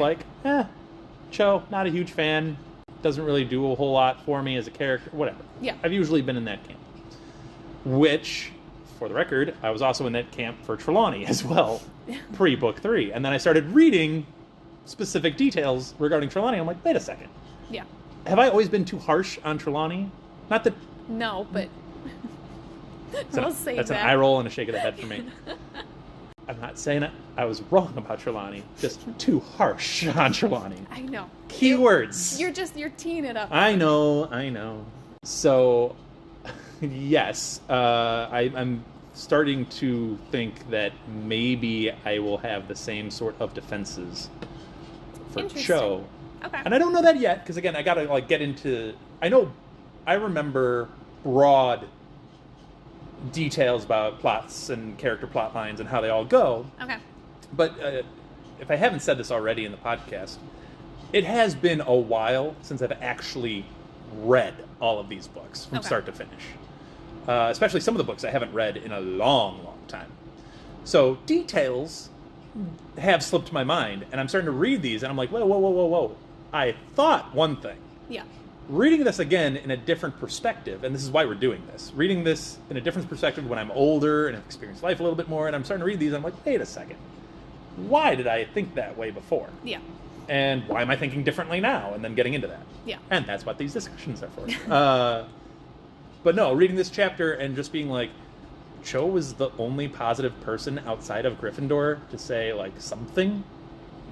Cho, not a huge fan. Doesn't really do a whole lot for me as a character. Whatever. Yeah. I've usually been in that camp. Which... For the record, I was also in that camp for Trelawney as well, pre-book 3. And then I started reading specific details regarding Trelawney. I'm like, wait a second. Yeah. Have I always been too harsh on Trelawney? Not that... No, but... We'll say that's that. An eye roll and a shake of the head for me. I'm not saying I was wrong about Trelawney. Just too harsh on Trelawney. I know. Keywords. You're teeing it up. I know. So, yes, I'm starting to think that maybe I will have the same sort of defenses for Cho. Okay. And I don't know that yet, because again, I gotta get into... I remember broad details about plots and character plot lines and how they all go. Okay. But if I haven't said this already in the podcast, it has been a while since I've actually read all of these books from start to finish. Especially some of the books I haven't read in a long, long time. So details have slipped my mind, and I'm starting to read these, and I'm like, whoa. I thought one thing. Yeah. Reading this again in a different perspective, and this is why we're doing this. Reading this in a different perspective when I'm older and have experienced life a little bit more, and I'm starting to read these, and I'm like, wait a second. Why did I think that way before? Yeah. And why am I thinking differently now? And then getting into that. Yeah. And that's what these discussions are for. But no, reading this chapter and just being like, Cho was the only positive person outside of Gryffindor to say, something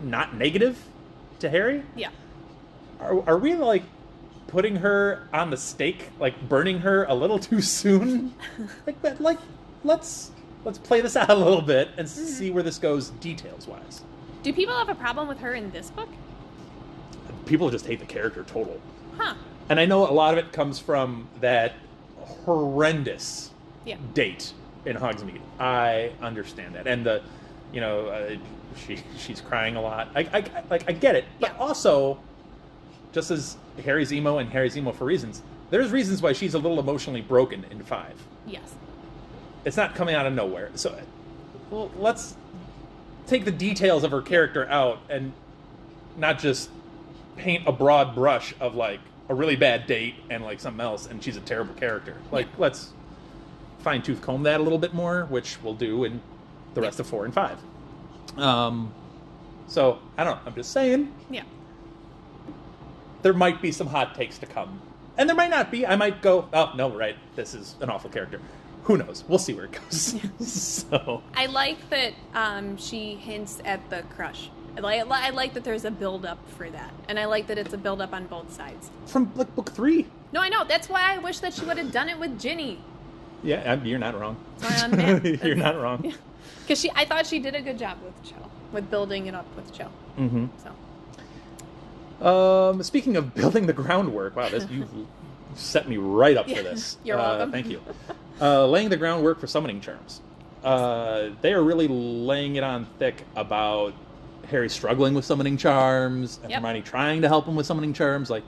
not negative to Harry? Yeah. Are we, putting her on the stake? Burning her a little too soon? Let's play this out a little bit and see where this goes details-wise. Do people have a problem with her in this book? People just hate the character total. Huh. And I know a lot of it comes from that horrendous date in Hogsmeade. I understand that. And she's crying a lot. I get it. But also, just as Harry's emo and Harry's emo for reasons, there's reasons why she's a little emotionally broken in 5. Yes. It's not coming out of nowhere. So let's take the details of her character out and not just paint a broad brush of a really bad date and something else and she's a terrible character. Let's fine-tooth comb that a little bit more, which we'll do in the rest of 4 and 5. So I don't know, I'm just saying there might be some hot takes to come, and there might not be. I might go, oh no, right, this is an awful character. Who knows? We'll see where it goes. So I like that she hints at the crush. I like that there's a build-up for that. And I like that it's a build-up on both sides. From, like, book 3. No, I know. That's why I wish that she would have done it with Ginny. Yeah, you're not wrong. You're not wrong. Because I thought she did a good job with Cho. With building it up with Cho. Mm-hmm. So. Speaking of building the groundwork, wow, you've set me right up for this. You're welcome. Thank you. Laying the groundwork for summoning charms. They are really laying it on thick about Harry struggling with summoning charms, and Hermione trying to help him with summoning charms, like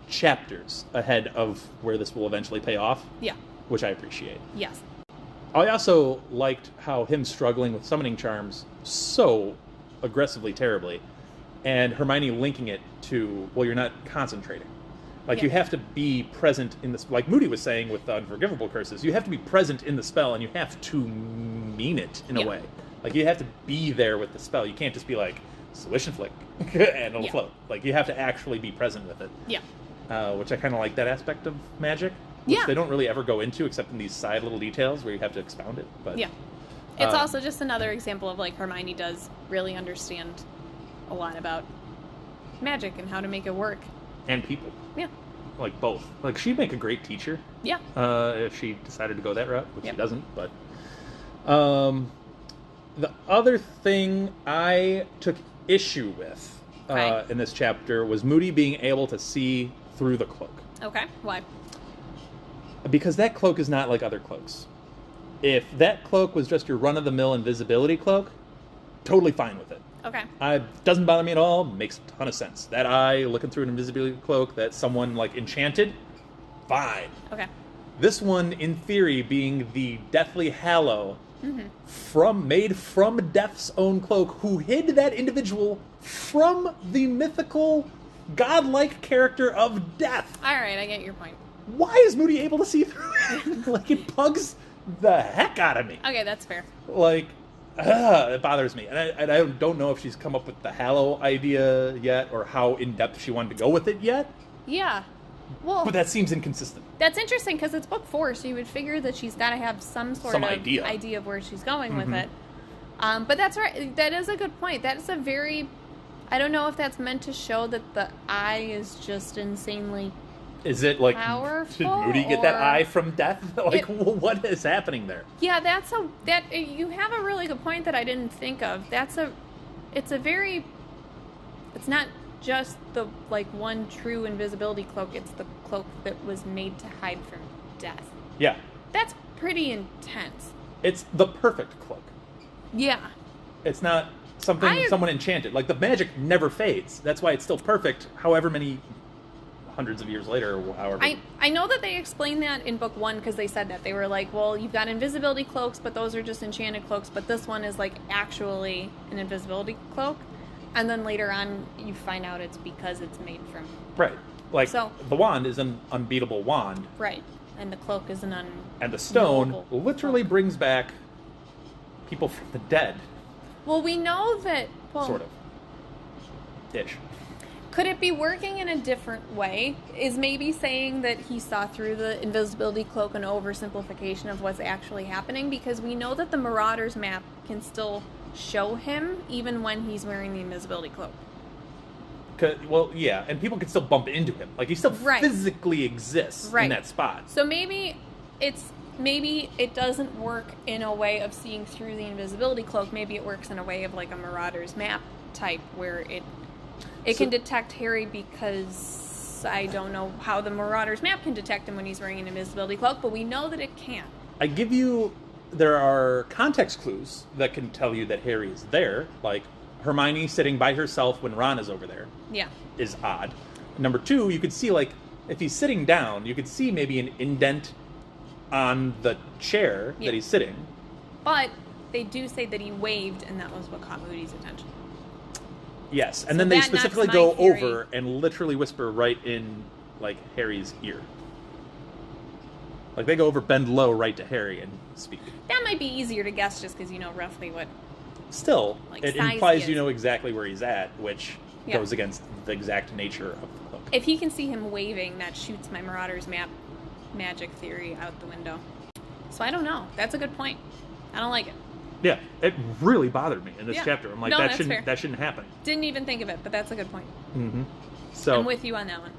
chapters ahead of where this will eventually pay off. Yeah. Which I appreciate. Yes. I also liked how him struggling with summoning charms so aggressively, terribly, and Hermione linking it to, well, you're not concentrating. Like, you have to be present in this, like Moody was saying with the Unforgivable Curses, you have to be present in the spell, and you have to mean it in a way. Like, you have to be there with the spell. You can't just be like, swish and flick, and it'll float. Like, you have to actually be present with it. Yeah. Which I kind of like that aspect of magic. Which they don't really ever go into except in these side little details where you have to expound it. But yeah. It's also just another example of, like, Hermione does really understand a lot about magic and how to make it work. And people. Yeah. Like, both. Like, she'd make a great teacher. Yeah. If she decided to go that route, which she doesn't. But the other thing I took issue with in this chapter was Moody being able to see through the cloak. Okay. Why? Because that cloak is not like other cloaks. If that cloak was just your run-of-the-mill invisibility cloak, totally fine with it. Okay. Doesn't bother me at all. Makes a ton of sense. That eye looking through an invisibility cloak that someone, like, enchanted, fine. Okay. This one, in theory, being the Deathly Hallow, made from Death's own cloak, who hid that individual from the mythical, godlike character of Death. All right, I get your point. Why is Moody able to see through it? Like, it bugs the heck out of me. Okay, that's fair. Like, it bothers me. And I don't know if she's come up with the Hallow idea yet, or how in-depth she wanted to go with it yet. Yeah. Well, but that seems inconsistent. That's interesting, because it's book 4, so you would figure that she's got to have some idea of where she's going with it. But that's right. That is a good point. That is a very... I don't know if that's meant to show that the eye is just insanely... Is it like, powerful, did Moody get that eye from Death? Like, what is happening there? Yeah, you have a really good point that I didn't think of. It's not just the, like, one true invisibility cloak, it's the cloak that was made to hide from Death. Yeah. That's pretty intense. It's the perfect cloak. Yeah. It's not something someone enchanted. Like, the magic never fades. That's why it's still perfect, however many hundreds of years later, or however. I know that they explained that in book 1, because they said that. They were like, well, you've got invisibility cloaks, but those are just enchanted cloaks, but this one is, like, actually an invisibility cloak. And then later on, you find out it's because it's made from... Right. Like, the wand is an unbeatable wand. Right. And the cloak is an And the stone literally brings back people from the dead. Well, we know that... Well, sort of. Ish. Could it be working in a different way? Is maybe saying that he saw through the invisibility cloak an oversimplification of what's actually happening? Because we know that the Marauder's map can still show him even when he's wearing the invisibility cloak. Well, yeah, and people can still bump into him. Like, he still physically exists in that spot. So maybe it doesn't work in a way of seeing through the invisibility cloak. Maybe it works in a way of, like, a Marauder's map type, where it can detect Harry, because I don't know how the Marauder's map can detect him when he's wearing an invisibility cloak, but we know that it can. There are context clues that can tell you that Harry is there, like Hermione sitting by herself when Ron is over there. Yeah. Is odd. Number 2, you could see, like, if he's sitting down, you could see maybe an indent on the chair that he's sitting. But they do say that he waved, and that was what caught Moody's attention. Yes, and then they specifically go over and literally whisper right in, like, Harry's ear. Like, they go over, bend low right to Harry and speak. That might be easier to guess just because you know roughly what... Still, like, it implies you know exactly where he's at, which goes against the exact nature of the cloak. If he can see him waving, that shoots my Marauder's map magic theory out the window. So I don't know. That's a good point. I don't like it. Yeah, it really bothered me in this chapter. I'm like, No, that that's fair. shouldn't happen. Didn't even think of it, but that's a good point. Mm-hmm. So I'm with you on that one.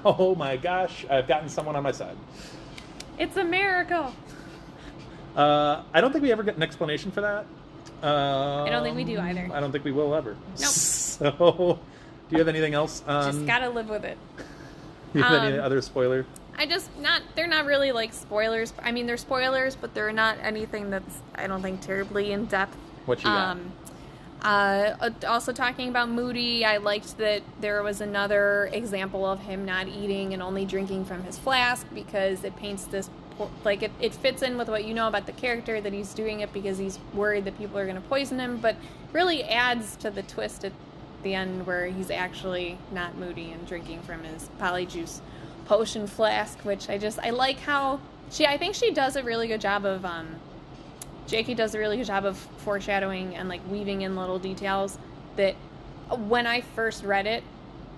Oh my gosh, I've gotten someone on my side. It's a miracle. I don't think we ever get an explanation for that. I don't think we do either. I don't think we will ever. Nope. So, do you have anything else? Just gotta live with it. Do you have any other spoiler? They're not really like spoilers. I mean, they're spoilers, but they're not anything that's, I don't think, terribly in depth. What you got? Also talking about Moody, I liked that there was another example of him not eating and only drinking from his flask because it paints this, like, it fits in with what you know about the character, that he's doing it because he's worried that people are going to poison him, but really adds to the twist at the end where he's actually not moody and drinking from his polyjuice potion flask, which I like how I think she does a really good job of, J.K. does a really good job of foreshadowing and, like, weaving in little details that when I first read it,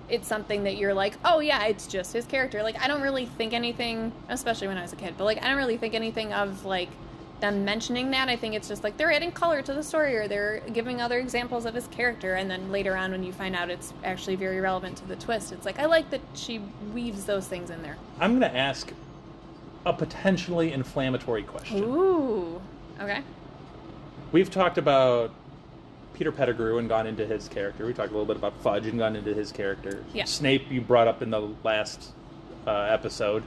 it's something that you're like, oh yeah, it's just his character. Like, I don't really think anything, especially when I was a kid, but, like, I don't really think anything of, like, them mentioning that. I think it's just, like, they're adding color to the story or they're giving other examples of his character, and then later on when you find out it's actually very relevant to the twist, it's like, I like that she weaves those things in there. I'm going to ask a potentially inflammatory question. Ooh. Okay. We've talked about Peter Pettigrew and gone into his character. We talked a little bit about Fudge and gone into his character. Yeah. Snape you brought up in the last episode.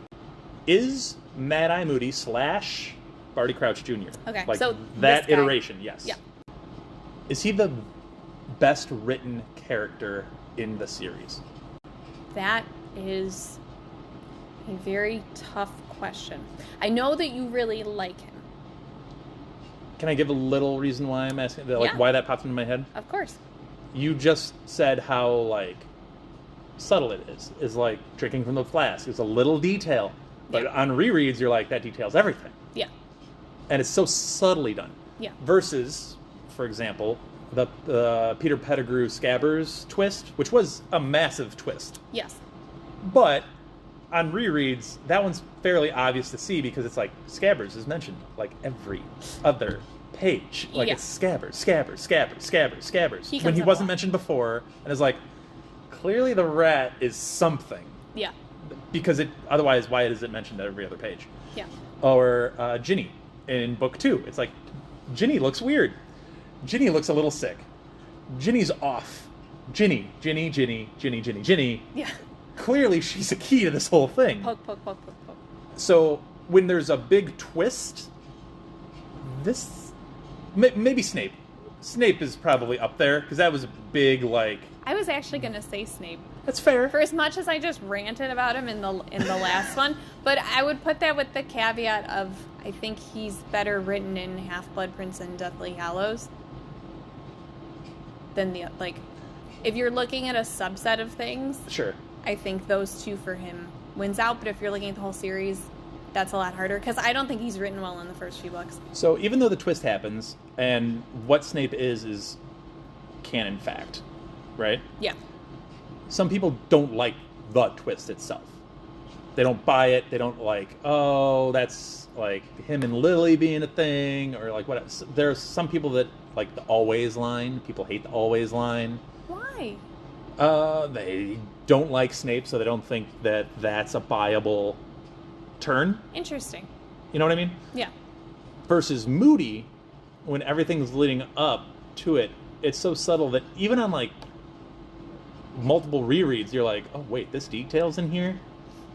Is Mad-Eye Moody / Barty Crouch Jr.? Okay, Like so that this guy. iteration, yes. Yeah. Is he the best written character in the series? That is a very tough question. I know that you really like him. Can I give a little reason why I'm asking? Like, Yeah. why that popped into my head? Of course. You just said how, like, subtle it is. Is like drinking from the flask. It's a little detail. But Yeah. on rereads, you're like, that details everything. Yeah. And it's so subtly done. Yeah. Versus, for example, the Peter Pettigrew Scabbers twist, which was a massive twist. Yes. But on rereads, that one's fairly obvious to see because it's like Scabbers is mentioned like every other page. Like Yeah. it's Scabbers, Scabbers, Scabbers, Scabbers, Scabbers. He When comes he up a wasn't lot. mentioned before, and it's like, clearly the rat is something. Yeah. Because otherwise, why is it mentioned at every other page? Yeah. Or Ginny in book 2. It's like, Ginny looks weird. Ginny looks a little sick. Ginny's off. Ginny. Yeah. Clearly, she's a key to this whole thing. Poke, poke, poke, poke, poke. So, when there's a big twist, maybe Snape. Snape is probably up there, because that was a big, like... I was actually going to say Snape. That's fair. For as much as I just ranted about him in the last one, but I would put that with the caveat of I think he's better written in Half-Blood Prince and Deathly Hallows than the, like, if you're looking at a subset of things, Sure. I think those two for him wins out, but if you're looking at the whole series, that's a lot harder, because I don't think he's written well in the first few books. So, even though the twist happens, and what Snape is canon fact, right? Yeah. Some people don't like the twist itself. They don't buy it. They don't like, oh, that's like him and Lily being a thing, or like what. There's some people that like the always line. People hate the always line. Why? They don't like Snape, so they don't think that that's a buyable turn. Interesting. You know what I mean? Yeah. Versus Moody, when everything's leading up to it, it's so subtle that even on like multiple rereads, you're like, oh wait, this detail's in here?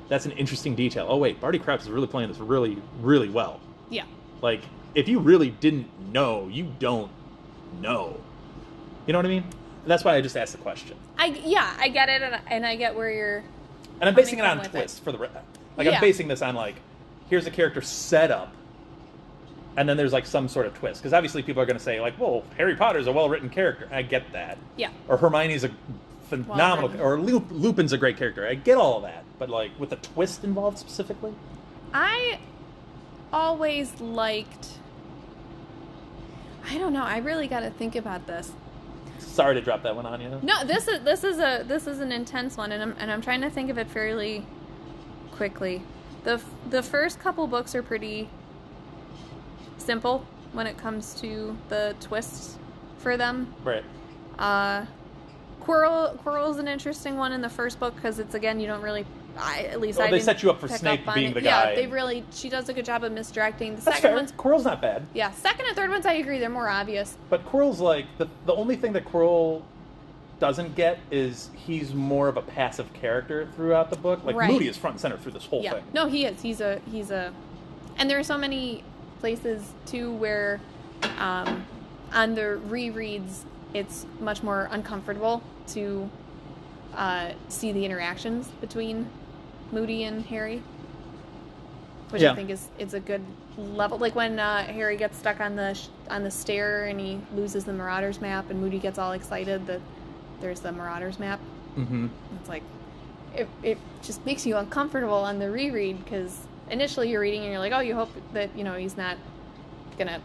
That's an interesting detail. Oh wait, Barty Crouch is really playing this really, really well. Yeah. Like, if you really didn't know, you don't know. You know what I mean? And that's why I just asked the question. I get it, and I get where you're... And I'm basing it coming on from with twists for the... Like, Yeah. I'm basing this on, like, here's a character set up, and then there's, like, some sort of twist. Because obviously people are going to say, like, well, Harry Potter's a well-written character. I get that. Yeah. Or Hermione's a phenomenal... Well-written. Or Lupin's a great character. I get all of that. But, like, with a twist involved specifically? I always liked... I don't know. I really got to think about this. Sorry to drop that one on you. No, this is an intense one, and I'm trying to think of it fairly quickly. The first couple books are pretty simple. when it comes to the twists for them. Right. Quirrell's an interesting one in the first book because it's, again, you don't really... they set you up for Snape being the guy. Yeah, she does a good job of misdirecting. The That's second fair. one's... Quirrell's not bad. Yeah, second and third ones, I agree, they're more obvious. But Quirrell's like, the only thing that Quirrell doesn't get is he's more of a passive character throughout the book. Like, Right. Moody is front and center through this whole thing. No, he is. He's a... And there are so many places, too, where on the rereads, it's much more uncomfortable to see the interactions between Moody and Harry, which I think is a good level. Like when Harry gets stuck on the stair and he loses the Marauders map, and Moody gets all excited that there's the Marauders map. Mm-hmm. It's like it just makes you uncomfortable on the reread because initially you're reading and you're like, oh, you hope that he's not gonna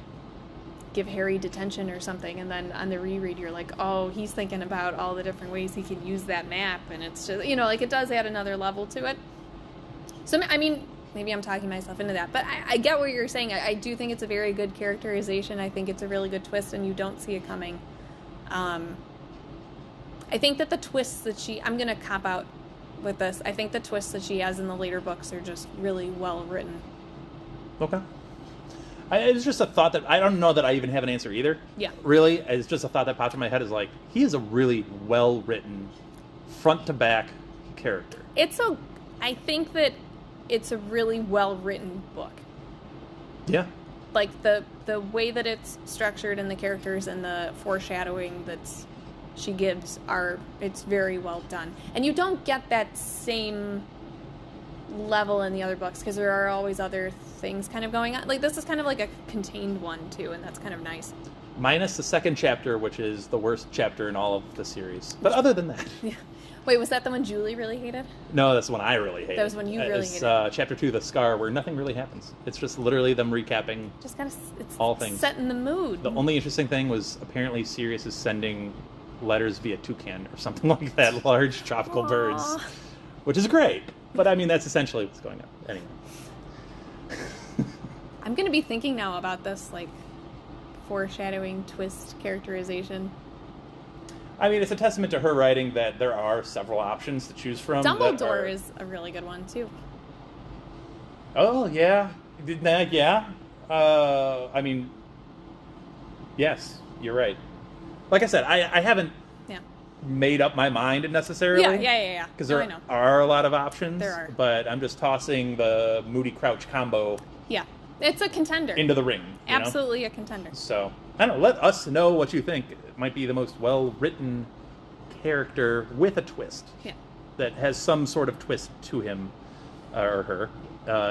give Harry detention or something, and then on the reread you're like, oh, he's thinking about all the different ways he can use that map, and it's just, like, it does add another level to it. So, I mean, maybe I'm talking myself into that, but I get what you're saying. I do think it's a very good characterization. I think it's a really good twist, and you don't see it coming. I think that the twists that I'm going to cop out with this. I think the twists that she has in the later books are just really well written. Okay. It's just a thought that I don't know that I even have an answer either. Yeah. Really, it's just a thought that popped in my head. Is like, he is a really well written, front to back character. I think that it's a really well written book. Yeah. Like the way that it's structured and the characters and the foreshadowing that she gives it's very well done. And you don't get that same level in the other books because there are always other things kind of going on. Like, this is kind of like a contained one too, and that's kind of nice. Minus the second chapter, which is the worst chapter in all of the series. But other than that... Yeah. Wait, was that the one Julie really hated? No, that's the one I really hated. That was one you really hated. Chapter 2, The Scar, where nothing really happens. It's just literally them recapping just kind of all things. Setting the mood. The only interesting thing was apparently Sirius is sending letters via toucan or something like that, large tropical birds, which is great. But, I mean, that's essentially what's going on. Anyway. I'm going to be thinking now about this, like, foreshadowing, twist, characterization. I mean, it's a testament to her writing that there are several options to choose from. Dumbledore is a really good one, too. Oh, yeah. Yeah. I mean, yes, you're right. Like I said, I haven't made up my mind necessarily. Yeah. Because there are a lot of options. There are. But I'm just tossing the Moody Crouch combo. Yeah. It's a contender. Into the ring. Absolutely a contender. So, I don't know. Let us know what you think. It might be the most well-written character with a twist. Yeah. That has some sort of twist to him or her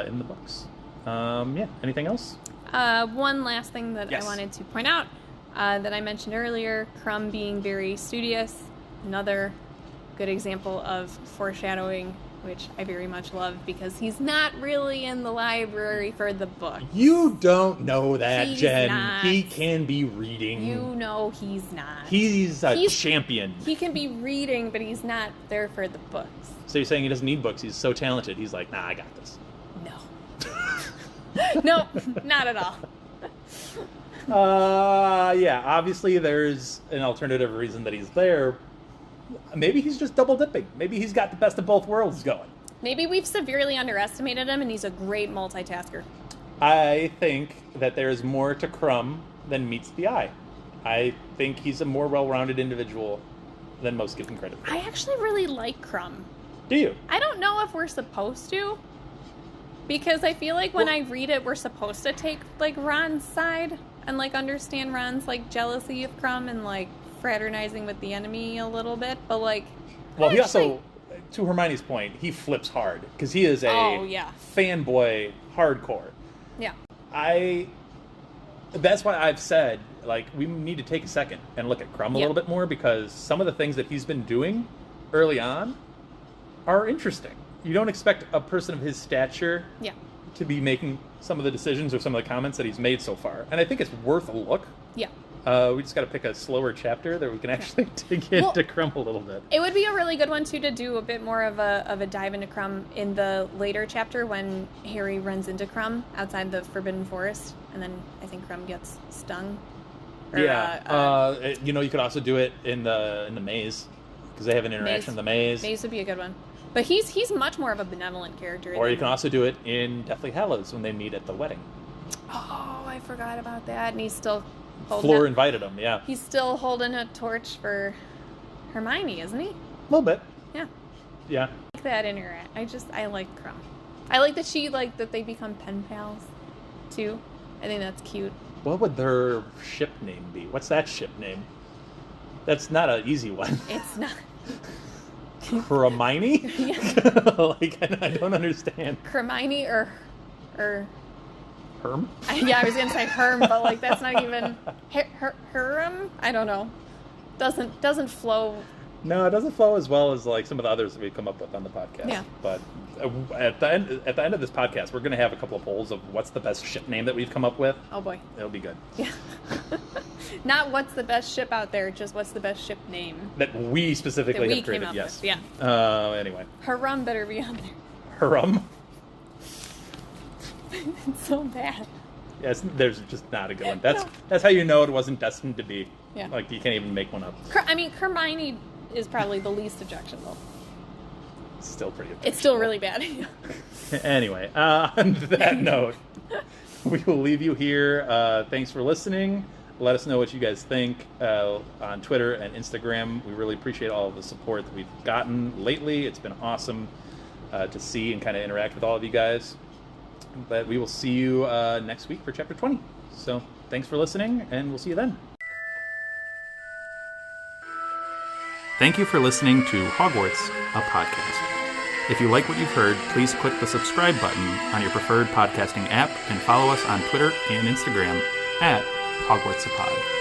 in the books. Anything else? One last thing that Yes. I wanted to point out that I mentioned earlier, Crumb being very studious, another good example of foreshadowing, which I very much love because he's not really in the library for the book. You don't know that, He's Jen. not. He can be reading. You know he's not. He's a champion. He can be reading, but he's not there for the books. So you're saying he doesn't need books? He's so talented. He's like, nah, I got this. No. No, not at all. Obviously there's an alternative reason that he's there. Maybe he's just double dipping. Maybe he's got the best of both worlds going. Maybe we've severely underestimated him and he's a great multitasker. I think that there's more to Crumb than meets the eye. I think he's a more well-rounded individual than most give him credit for. I actually really like Crumb. Do you? I don't know if we're supposed to. Because I feel like when I read it, we're supposed to take, like, Ron's side and, like, understand Ron's, like, jealousy of Crumb and, like, fraternizing with the enemy a little bit. But, like... Well, he also, to Hermione's point, he flips hard. Because he is a fanboy hardcore. Yeah. That's why I've said, like, we need to take a second and look at Crumb a little bit more. Because some of the things that he's been doing early on are interesting. You don't expect a person of his stature to be making some of the decisions or some of the comments that he's made so far. And I think it's worth a look. Yeah. We just got to pick a slower chapter that we can actually dig into Crumb a little bit. It would be a really good one, too, to do a bit more of a dive into Crumb in the later chapter when Harry runs into Crumb outside the Forbidden Forest, and then I think Crumb gets stung. You could also do it in the maze, because they have an interaction in the maze. Maze would be a good one. But he's much more of a benevolent character. Or you can also do it in Deathly Hallows when they meet at the wedding. Oh, I forgot about that. And he's still Fleur invited him, yeah. He's still holding a torch for Hermione, isn't he? A little bit. Yeah. Yeah. I like that I like Crumb. I like that they become pen pals, too. I think that's cute. What would their ship name be? What's that ship name? That's not an easy one. It's not. Hermione? Yeah. I don't understand. Hermione or Herm? I was gonna say Herm, but that's not even Herm. I don't know. Doesn't flow. No, it doesn't flow as well as some of the others that we've come up with on the podcast. Yeah. But at the end of this podcast, we're gonna have a couple of polls of what's the best ship name that we've come up with. Oh boy, it'll be good. Yeah. Not what's the best ship out there, just what's the best ship name that we specifically have created. Came up yes. with. Yeah. Anyway. Harum better be on there. Harum. It's so bad. Yes, there's just not a good one. That's how you know it wasn't destined to be. Yeah. You can't even make one up. Hermione is probably the least objectionable. It's still pretty objectionable. It's still really bad. Anyway, on that note, we will leave you here. Thanks for listening. Let us know what you guys think on Twitter and Instagram. We really appreciate all of the support that we've gotten lately. It's been awesome to see and kind of interact with all of you guys. But we will see you next week for Chapter 20. So thanks for listening, and we'll see you then. Thank you for listening to Hogwarts, a podcast. If you like what you've heard, please click the subscribe button on your preferred podcasting app and follow us on Twitter and Instagram at Hogwarts a Pod.